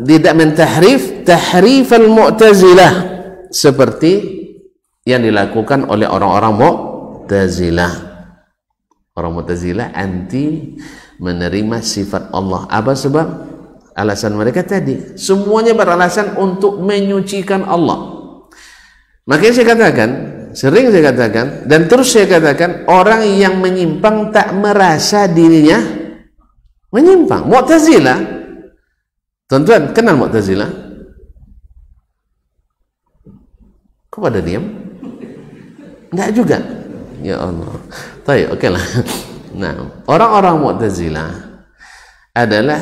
tidak mentahrif, tahrif al-mu'tazilah, seperti yang dilakukan oleh orang-orang Mu'tazilah. Orang Mu'tazilah anti menerima sifat Allah. Apa sebab? Alasan mereka tadi, semuanya beralasan untuk menyucikan Allah. Makanya saya katakan, sering saya katakan, dan terus saya katakan, orang yang menyimpang tak merasa dirinya menyimpang. Mu'tazilah, tuan-tuan kenal Mu'tazilah? Kok pada diam? Enggak juga. Ya Allah. Baik, okeylah. Nah, orang-orang Mu'tazilah adalah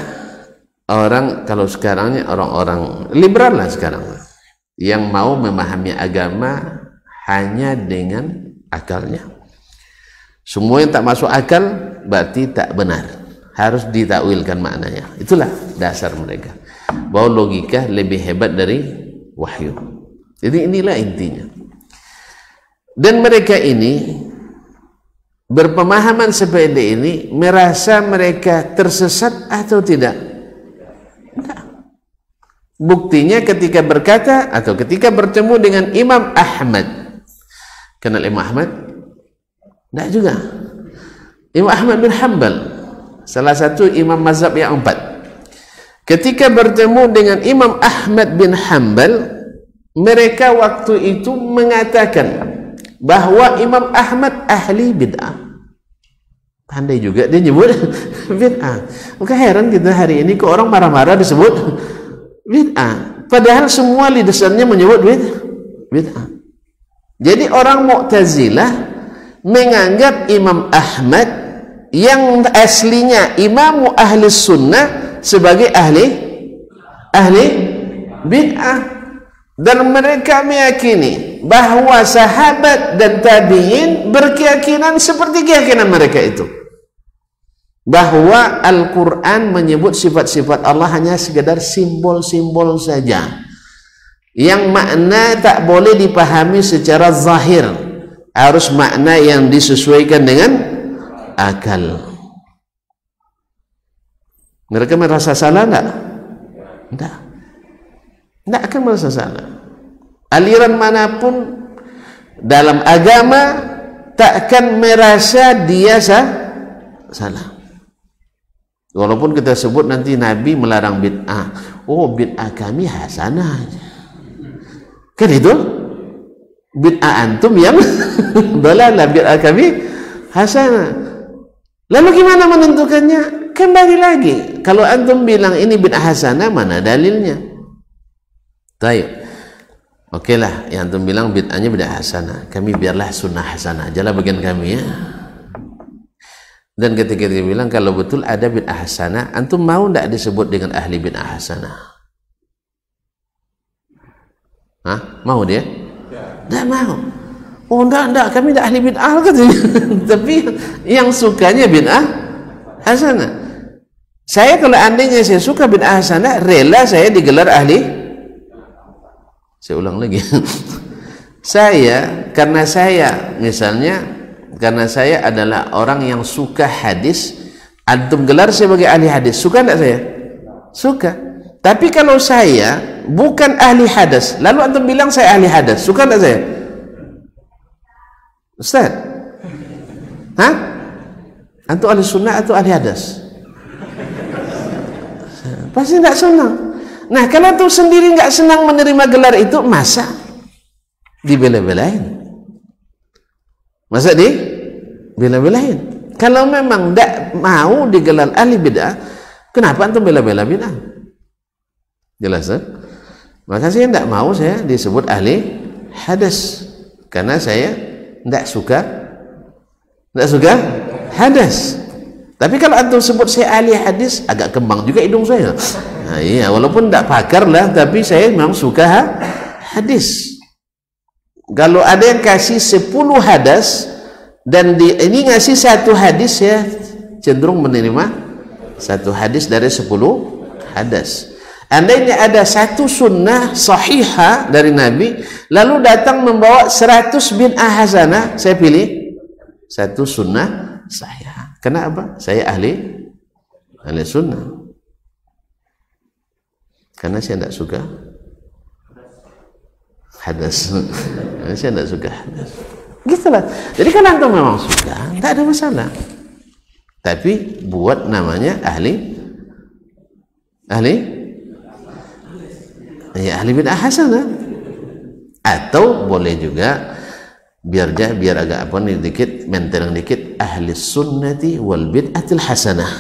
orang, kalau sekarangnya orang-orang liberal lah sekarang, yang mau memahami agama hanya dengan akalnya. Semua yang tak masuk akal berarti tak benar, harus ditakwilkan maknanya. Itulah dasar mereka, bahwa logika lebih hebat dari wahyu. Jadi inilah intinya. Dan mereka ini berpemahaman seperti ini, merasa mereka tersesat atau tidak? Enggak. Buktinya ketika berkata atau ketika bertemu dengan Imam Ahmad. Kenal Imam Ahmad? Enggak juga. Imam Ahmad bin Hanbal, salah satu imam mazhab yang 4. Ketika bertemu dengan Imam Ahmad bin Hanbal, mereka waktu itu mengatakan bahwa Imam Ahmad ahli bid'ah. Pandai juga dia nyebut bid'ah. Maka heran kita hari ini kok orang marah-marah disebut bid'ah, padahal semua lisannya menyebut bid'ah. Jadi orang Mu'tazilah menganggap Imam Ahmad yang aslinya imamu ahli sunnah sebagai ahli bid'ah. Dan mereka meyakini bahwa sahabat dan tabi'in berkeyakinan seperti keyakinan mereka itu, bahwa Al-Quran menyebut sifat-sifat Allah hanya sekedar simbol-simbol saja, yang makna tak boleh dipahami secara zahir, harus makna yang disesuaikan dengan akal. Mereka merasa salah enggak? Enggak akan merasa salah. Aliran manapun dalam agama tak akan merasa dia salah. Walaupun kita sebut nanti Nabi melarang bid'ah, oh bid'ah kami hasanah, kan itu bid'ah antum yang dalalah, bid'ah kami hasanah. Lalu gimana menentukannya? Kembali lagi, kalau antum bilang ini bid'ah hasanah, mana dalilnya? Taib, okeylah, yang antum bilang bid'ahnya bid'ah hasanah, kami biarlah sunnah hasanah, jalan bagian kami ya. Dan ketika dia bilang kalau betul ada bid'ah hasanah, antum mau tidak disebut dengan ahli bid'ah hasanah? Hah? Mau dia? Tidak mau. Oh tidak, kami tidak ahli bid'ah katanya. Tapi yang sukanya bid'ah hasanah. Saya kalau andainya saya suka bid'ah hasanah, rela saya digelar ahli. Saya ulang lagi. Karena saya misalnya, karena saya adalah orang yang suka hadis, antum gelar saya sebagai ahli hadis, suka tidak saya? Suka. Tapi kalau saya bukan ahli hadis, lalu antum bilang saya ahli hadis, suka tidak saya? Ustaz, hah? Antum ahli sunnah atau ahli hadis? Pasti tidak senang. Nah, kalau antum sendiri nggak senang menerima gelar itu, masa dibela-belain? Masa dibela-belain? Kalau memang tidak mau digelar ahli bid'ah, kenapa antum bela-bela bid'ah? Jelas kan? Maka saya tidak mau saya disebut ahli hadis, karena saya tidak suka hadas. Tapi kalau antum sebut saya ahli hadis, agak kembang juga hidung saya. Nah, iya, walaupun tidak pakar lah, tapi saya memang suka hadis. Kalau ada yang kasih 10 hadas dan ini ngasih 1 hadis, ya cenderung menerima 1 hadis dari 10 hadas. Andainya ada 1 sunnah sahihah dari Nabi, lalu datang membawa 100 bid'ah hasanah, saya pilih 1 sunnah sahihah. Kenapa? Saya ahli sunnah. Karena saya tidak suka hadas. Saya tidak suka hadas. Gitulah. Jadi kalau antum memang suka, tidak ada masalah. Tapi buat namanya ahli bid'ah hasanah. Atau boleh juga biar agak apa nih dikit, mentereng dikit, ahli sunnati wal bid'atil hasanah.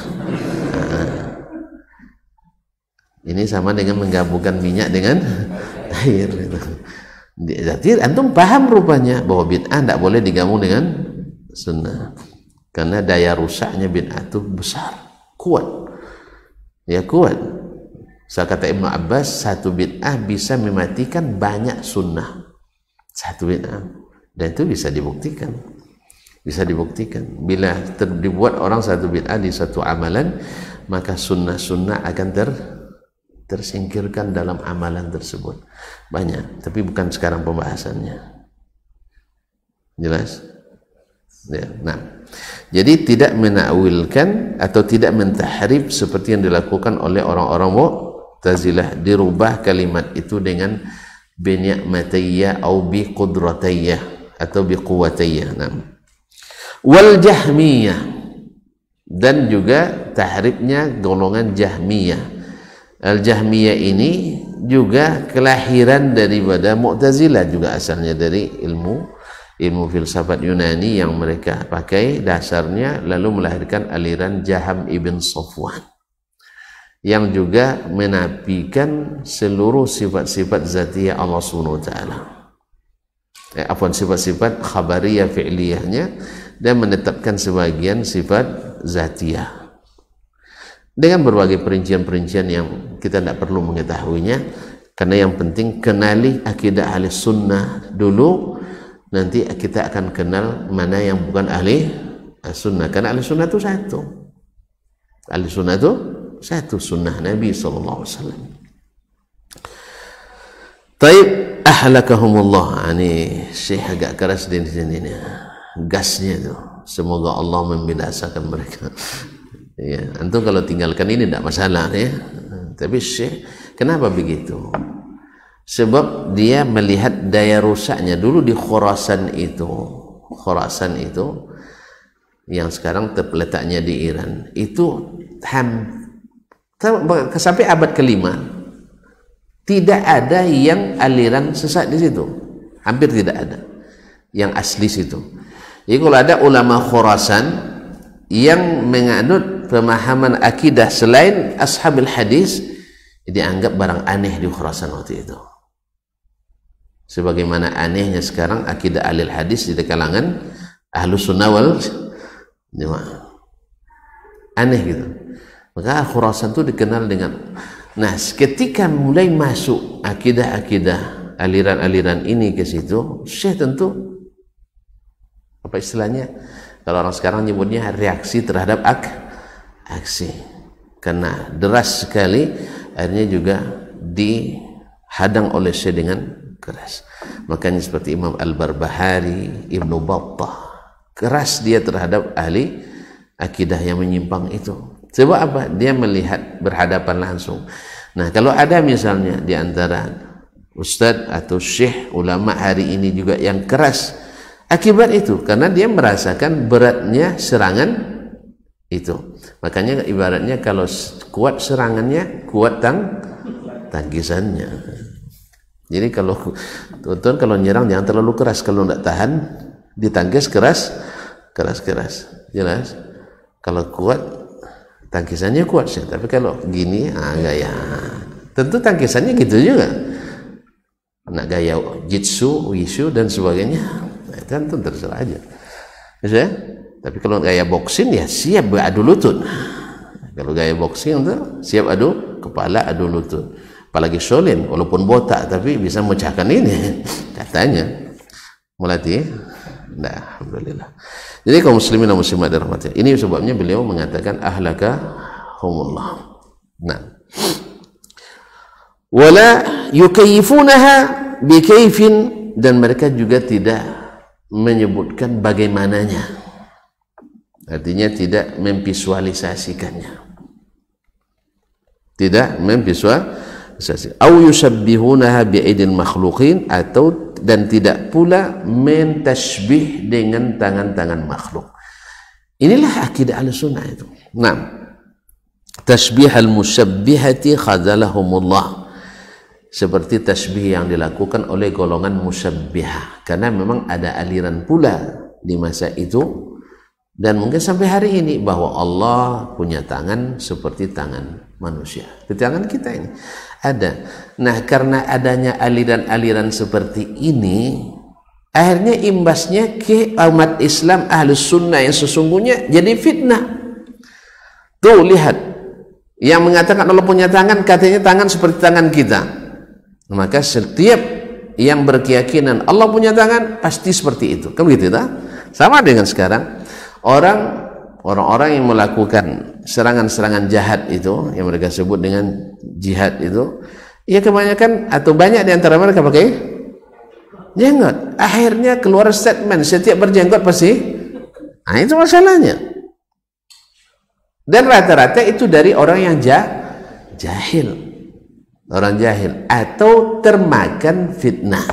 Ini sama dengan menggabungkan minyak dengan air. Jadi antum paham rupanya bahwa bid'ah tidak boleh digabung dengan sunnah, karena daya rusaknya bid'ah itu besar, kuat. Ya kuat. Saya kata Ibnu Abbas, 1 bid'ah bisa mematikan banyak sunnah. 1 bid'ah. Dan itu bisa dibuktikan. Bila dibuat orang 1 bid'ah di 1 amalan, maka sunnah-sunnah akan tersingkirkan dalam amalan tersebut. Banyak, tapi bukan sekarang pembahasannya. Jelas? Ya, nah. Jadi tidak menakwilkan atau tidak mentahrif seperti yang dilakukan oleh orang-orang Mu'tazilah, dirubah kalimat itu dengan bi'ni'matiyya atau biqudratiyyah atau biquwatiyah. Nah. Wal Jahmiyah, dan juga tahrifnya golongan Jahmiyah. Al Jahmiyah ini juga kelahiran daripada Mu'tazilah, juga asalnya dari ilmu filsafat Yunani yang mereka pakai dasarnya, lalu melahirkan aliran Jaham ibn Safwan yang juga menafikan seluruh sifat-sifat zatiyah Allah Subhanahu wa taala. Sifat-sifat khabariyah fi'liyahnya, dan menetapkan sebagian sifat zatiyah dengan berbagai perincian-perincian yang kita tidak perlu mengetahuinya, karena yang penting kenali akidah ahli sunnah dulu, nanti kita akan kenal mana yang bukan ahli sunnah. Karena ahli sunnah itu satu, ahli sunnah itu satu, sunnah Nabi SAW. Taib, ahlakahumullah. Ini Syekh agak keras di sini nih, gasnya itu. Semoga Allah membinasakan mereka. Ya, antum kalau tinggalkan ini tidak masalah ya. Tapi Syekh, kenapa begitu? Sebab dia melihat daya rusaknya dulu di Khurasan itu yang sekarang terletaknya di Iran itu sampai abad ke-5 tidak ada yang aliran sesat di situ, hampir tidak ada yang asli situ. Jadi kalau ada ulama Khurasan yang menganut pemahaman akidah selain ashabil hadis, dianggap barang aneh di Khurasan waktu itu. Sebagaimana anehnya sekarang akidah ahli hadis di kalangan ahlus sunnah wal jamaah, aneh gitu. Maka Khurasan itu dikenal dengan, nah ketika mulai masuk akidah-akidah aliran-aliran ini ke situ, Syekh tentu apa istilahnya, kalau orang sekarang nyebutnya reaksi terhadap aksi, karena deras sekali, akhirnya juga dihadang oleh Syekh dengan keras. Makanya seperti Imam Al-Barbahari, Ibnu Battah, keras dia terhadap ahli akidah yang menyimpang itu. Sebab apa? Dia melihat berhadapan langsung. Nah, kalau ada misalnya di antara ustadz atau syekh ulama hari ini juga yang keras, akibat itu karena dia merasakan beratnya serangan itu. Makanya ibaratnya kalau kuat serangannya, kuat tangkisannya. Jadi kalau tuan kalau nyerang jangan terlalu keras, kalau tidak tahan ditangkis keras. Jelas? Kalau kuat tangkisannya kuat sih, tapi kalau gini enggak ya. Tentu tangkisannya gitu juga. Nak gaya jitsu, wishu dan sebagainya. Nah, itu tentu terserah aja. Bisa? Tapi kalau gaya boxing ya siap beradu lutut. Kalau gaya boxing itu siap adu kepala, adu lutut. Apalagi Sholin, walaupun botak tapi bisa memecahkan ini katanya. Melatih? Nah, alhamdulillah. Jadi kaum muslimin dan muslimat dirahmati. Ini sebabnya beliau mengatakan ahlakahumullah. Nah. Wala yukayyifunaha bikayfin, dan mereka juga tidak menyebutkan bagaimananya. Artinya tidak memvisualisasikannya. Tidak memvisualisasi. Au yusabbihunaha bi'idil makhluqin, atau dan tidak pula mentashbih dengan tangan-tangan makhluk. Inilah akidah Ahlussunnah itu. Nah, tashbih al-musyabbihati khadzalahumullah. Seperti tasbih yang dilakukan oleh golongan musyabbihah, karena memang ada aliran pula di masa itu dan mungkin sampai hari ini bahwa Allah punya tangan seperti tangan manusia. Di tangan kita ini ada. Nah, karena adanya aliran-aliran seperti ini, akhirnya imbasnya ke umat Islam Ahlus Sunnah yang sesungguhnya jadi fitnah. Tuh lihat, yang mengatakan Allah punya tangan, katanya tangan seperti tangan kita. Maka setiap yang berkeyakinan Allah punya tangan pasti seperti itu. Kan begitu tak? Sama dengan sekarang orang-orang yang melakukan serangan-serangan jahat itu, yang mereka sebut dengan jihad itu, ya kebanyakan atau banyak di antara mereka pakai jenggot. Akhirnya keluar statement setiap berjenggot pasti. Nah, itu masalahnya. Dan rata-rata itu dari orang yang jahil. Orang jahil atau termakan fitnah.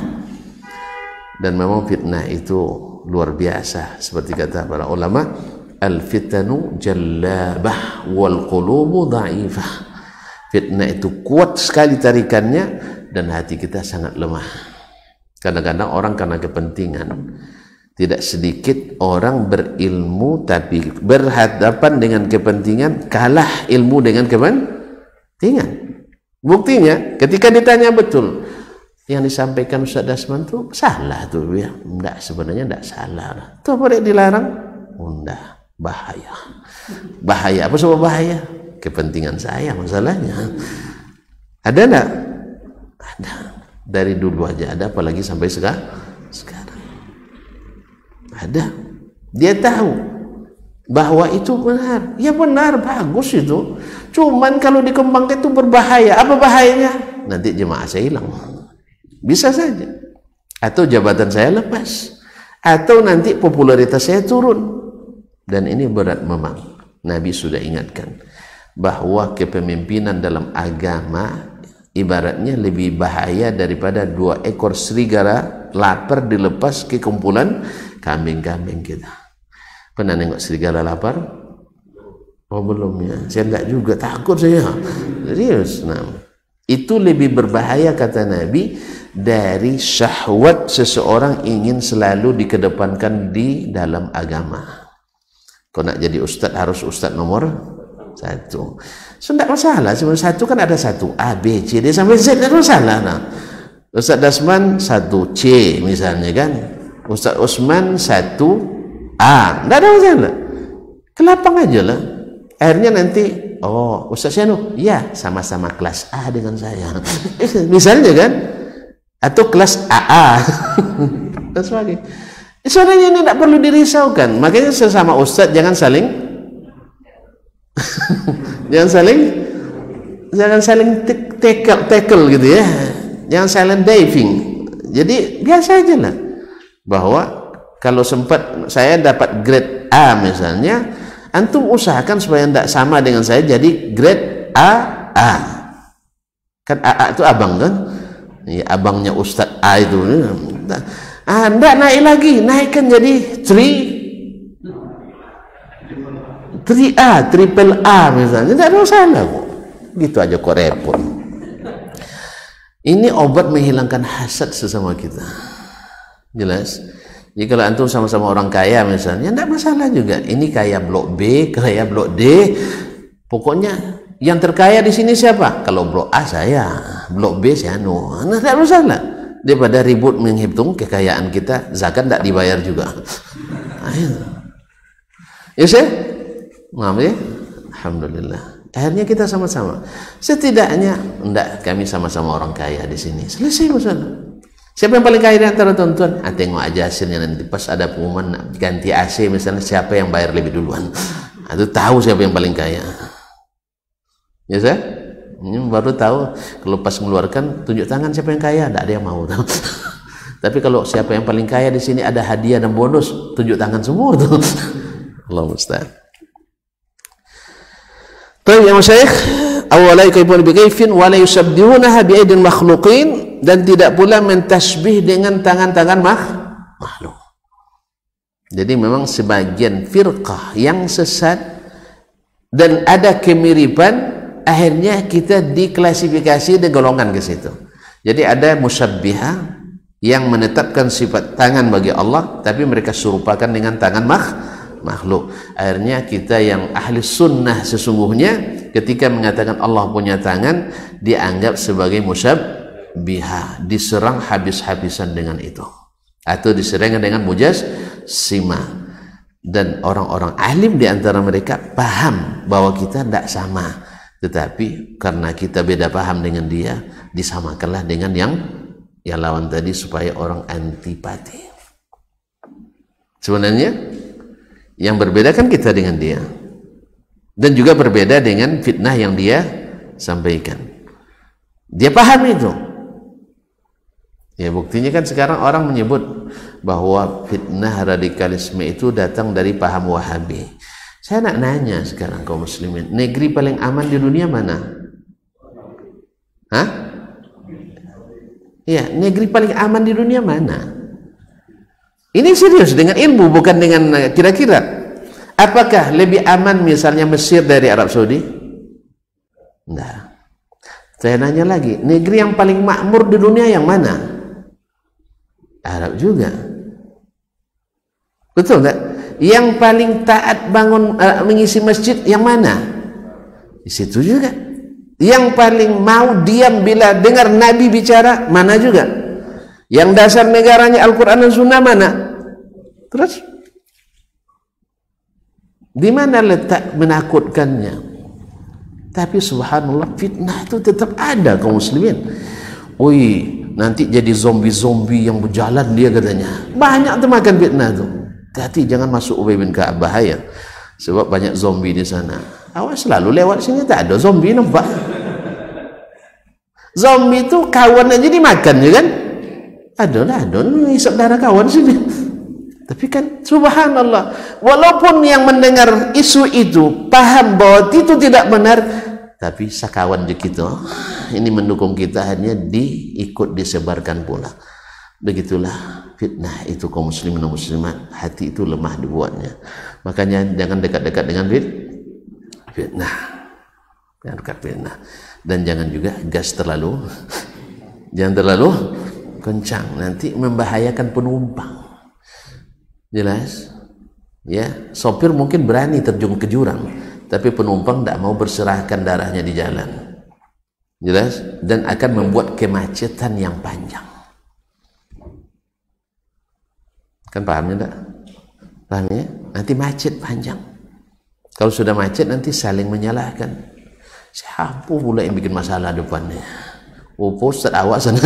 Dan memang fitnah itu luar biasa, seperti kata para ulama, al-fitanu jallabah wal qulubu dha'ifah. Fitnah itu kuat sekali tarikannya dan hati kita sangat lemah. Kadang-kadang orang karena kepentingan, tidak sedikit orang berilmu tapi berhadapan dengan kepentingan, kalah ilmu dengan kepentingan. Buktinya ketika ditanya betul yang disampaikan Ustaz Dasman itu salah tuh ya. Enggak, sebenarnya enggak salah. Tuh apa dilarang? Enggak, bahaya. Bahaya apa sebab bahaya? Kepentingan saya masalahnya. Ada enggak? Ada. Dari dulu aja ada, apalagi sampai sekarang. Ada. Dia tahu bahwa itu benar. Ya benar, bagus itu. Cuman kalau dikembangkan itu berbahaya. Apa bahayanya? Nanti jemaah saya hilang. Bisa saja. Atau jabatan saya lepas. Atau nanti popularitas saya turun. Dan ini berat memang. Nabi sudah ingatkan bahwa kepemimpinan dalam agama ibaratnya lebih bahaya daripada 2 ekor serigala lapar dilepas ke kumpulan kambing-kambing kita. Pernah nengok serigala lapar? Oh belum ya, saya enggak juga, takut saya. Serius. Nah, itu lebih berbahaya kata Nabi dari syahwat seseorang ingin selalu dikedepankan di dalam agama. Kau nak jadi ustaz harus ustaz nomor 1. So enggak masalah, cuma 1 kan ada 1 A, B, C, D sampai Z, enggak masalah. Nah, Ustaz Dasman 1 C misalnya kan, Ustaz Usman 1 A, enggak ada masalah. Kelapang aja lah. Akhirnya nanti, oh Ustaz Syanu, ya sama-sama kelas A dengan saya. Misalnya kan, atau kelas AA. Dan sebagainya. Sebenarnya ini tidak perlu dirisaukan. Makanya sesama Ustaz jangan saling jangan saling tackle gitu ya. Jangan saling diving. Jadi biasa aja lah. Bahwa kalau sempat saya dapat grade A misalnya, antum usahakan supaya tidak sama dengan saya jadi grade AA. Kan AA itu abang kan? Ya, abangnya Ustaz A itu. Tidak naik lagi, naikkan jadi 3A, triple A misalnya. Tidak ada masalah kok. Gitu aja kok repot. Ini obat menghilangkan hasad sesama kita. Jelas? Jadi kalau antum sama-sama orang kaya misalnya, tidak masalah juga. Ini kaya blok B, kaya blok D. Pokoknya yang terkaya di sini siapa? Kalau blok A saya, blok B saya tidak masalah. Daripada ribut menghitung kekayaan kita, zakat tidak dibayar juga. Ayo. Ya saya, maaf ya, alhamdulillah. Akhirnya kita sama-sama. Setidaknya, enggak, kami sama-sama orang kaya di sini. Selesai masalah. Siapa yang paling kaya di antara tuan-tuan? Tengok aja hasilnya nanti pas ada pengumuman ganti AC misalnya, siapa yang bayar lebih duluan. Itu tahu siapa yang paling kaya. Ya saya, ini baru tahu kalau pas mengeluarkan tunjuk tangan siapa yang kaya, tidak ada yang mau. Tapi kalau siapa yang paling kaya di sini ada hadiah dan bonus, tunjuk tangan semua tuh. Allah musta'an. Baik ya Syekh, awalai kaifun bikaifin wa la yusabbihunaha bi aidin makhluqin, dan tidak pula mentasbih dengan tangan-tangan makhluk. Jadi memang sebagian firqah yang sesat dan ada kemiripan, akhirnya kita diklasifikasi di golongan ke situ. Jadi ada musyabbihah yang menetapkan sifat tangan bagi Allah, tapi mereka serupakan dengan tangan makhluk. Akhirnya kita yang ahli sunnah sesungguhnya ketika mengatakan Allah punya tangan, dianggap sebagai musyabbihah, diserang habis-habisan dengan itu, atau diserang dengan mujassimah. Dan orang-orang alim di antara mereka paham bahwa kita tidak sama, tetapi karena kita beda paham dengan dia, disamakanlah dengan yang lawan tadi supaya orang antipati. Sebenarnya yang berbeda kan kita dengan dia, dan juga berbeda dengan fitnah yang dia sampaikan. Dia paham itu. Ya buktinya kan sekarang orang menyebut bahwa fitnah radikalisme itu datang dari paham Wahabi. Saya nak nanya sekarang kaum muslimin, negeri paling aman di dunia mana? Hah? Ya, negeri paling aman di dunia mana? Ini serius, dengan ilmu, bukan dengan kira-kira. Apakah lebih aman misalnya Mesir dari Arab Saudi? Nah, saya nanya lagi, negeri yang paling makmur di dunia yang mana? Arab juga. Betul enggak? Yang paling taat bangun mengisi masjid yang mana? Di situ juga. Yang paling mau diam bila dengar Nabi bicara, mana juga. Yang dasar negaranya Al-Quran dan Sunnah mana? Terus di mana letak menakutkannya? Tapi subhanallah, fitnah itu tetap ada kaum muslimin. Ui, nanti jadi zombie-zombie yang berjalan dia katanya. Banyak tuh makan fitnah tuh. Hati jangan masuk Ubay bin Ka'ab, bahaya. Sebab banyak zombie di sana. Awas selalu lewat sini tak ada zombie, nampak? Zombie itu kawan aja dimakan ya kan? Ada isap darah kawan sini. Tapi kan subhanallah, walaupun yang mendengar isu itu paham bahwa itu tidak benar, tapi sakawan je kita ini mendukung kita, hanya diikut disebarkan pula. Begitulah fitnah itu kaum muslimin dan muslimat, hati itu lemah dibuatnya. Makanya jangan dekat-dekat dengan fitnah. Jangan dekat fitnah. Dan jangan juga gas terlalu jangan terlalu kencang, nanti membahayakan penumpang. Jelas? Ya, sopir mungkin berani terjun ke jurang, tapi penumpang tidak mau berserahkan darahnya di jalan. Jelas? Dan akan membuat kemacetan yang panjang. Kan pahamnya enggak? Pahamnya? Nanti macet panjang. Kalau sudah macet nanti saling menyalahkan. Siapa pula yang bikin masalah depannya? Oh, Ustaz awak sana.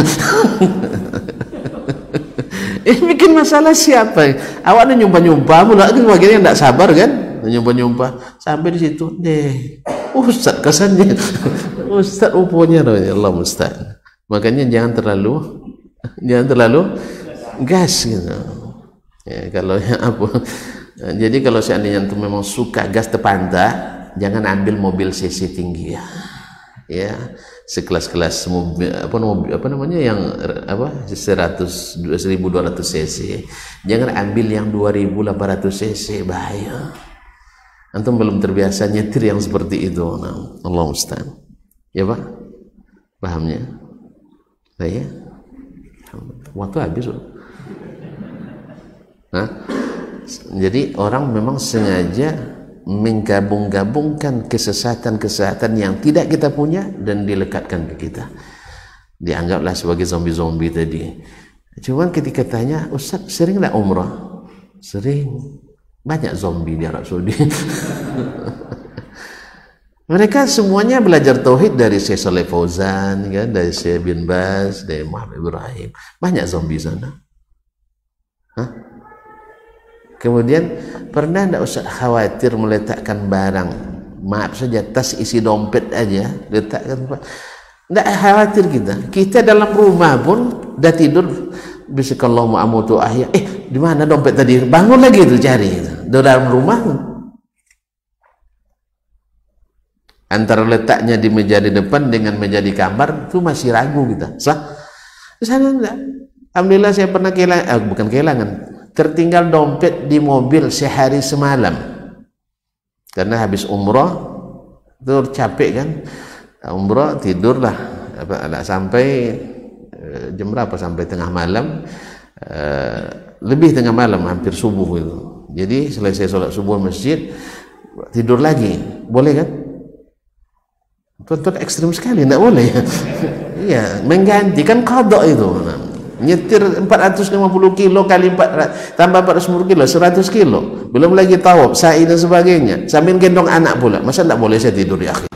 Bikin masalah siapa? Awak ada nyumpah-nyumpah pula kan, bagian yang tidak sabar kan? Nyumpah-nyumpah sampai di situ deh. Ustaz kesannya. Ustaz rupanya Allah musta'an. Makanya jangan terlalu gas gitu. Ya, kalau apa? Jadi kalau seandainya antum memang suka gas terpanta, jangan ambil mobil cc tinggi ya. Ya, sekelas-kelas mobil apa namanya yang 1200 cc. Jangan ambil yang 2800 cc, bahaya. Antum belum terbiasa nyetir yang seperti itu. Nah, Allah musta'an. Ya, Pak? Pahamnya? Saya? Waktu habis. Nah, jadi orang memang sengaja menggabung-gabungkan kesesatan-kesesatan yang tidak kita punya dan dilekatkan ke kita. Dianggaplah sebagai zombie-zombie tadi. Cuman ketika tanya, Ustaz sering tak umrah? Sering. Banyak zombie di Arab Saudi. Mereka semuanya belajar tauhid dari Syekh Saleh Fauzan, kan, dari Syekh bin Baz, dari Muhammad Ibrahim. Banyak zombie sana. Hah? Kemudian pernah tidak Ustaz khawatir meletakkan barang, maaf saja, tas isi dompet aja letakkan? Tidak khawatir kita. Kita dalam rumah pun dah tidur, bismillahirrahmanirrahim amutu ahya. Di mana dompet tadi? Bangun lagi itu cari. Di dalam rumah. Antara letaknya di meja di depan dengan meja di kamar itu masih ragu kita. Sah? Di sana enggak. Alhamdulillah saya pernah kehilangan, bukan kehilangan, tertinggal dompet di mobil sehari semalam. Karena habis umroh itu capek kan. Umroh tidurlah sampai jam berapa, sampai tengah malam, lebih tengah malam, hampir subuh itu. Jadi selesai sholat subuh masjid tidur lagi, boleh kan? Tuan-tuan ekstrim sekali, tidak boleh. Iya, mengganti kan kodok itu. Nyetir 450 kilo kali 4 tambah 450 kilo 100 kilo, belum lagi tawaf, sa'i dan sebagainya, sambil gendong anak pula. Masa tidak boleh saya tidur ya akhi?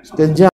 Sekejap.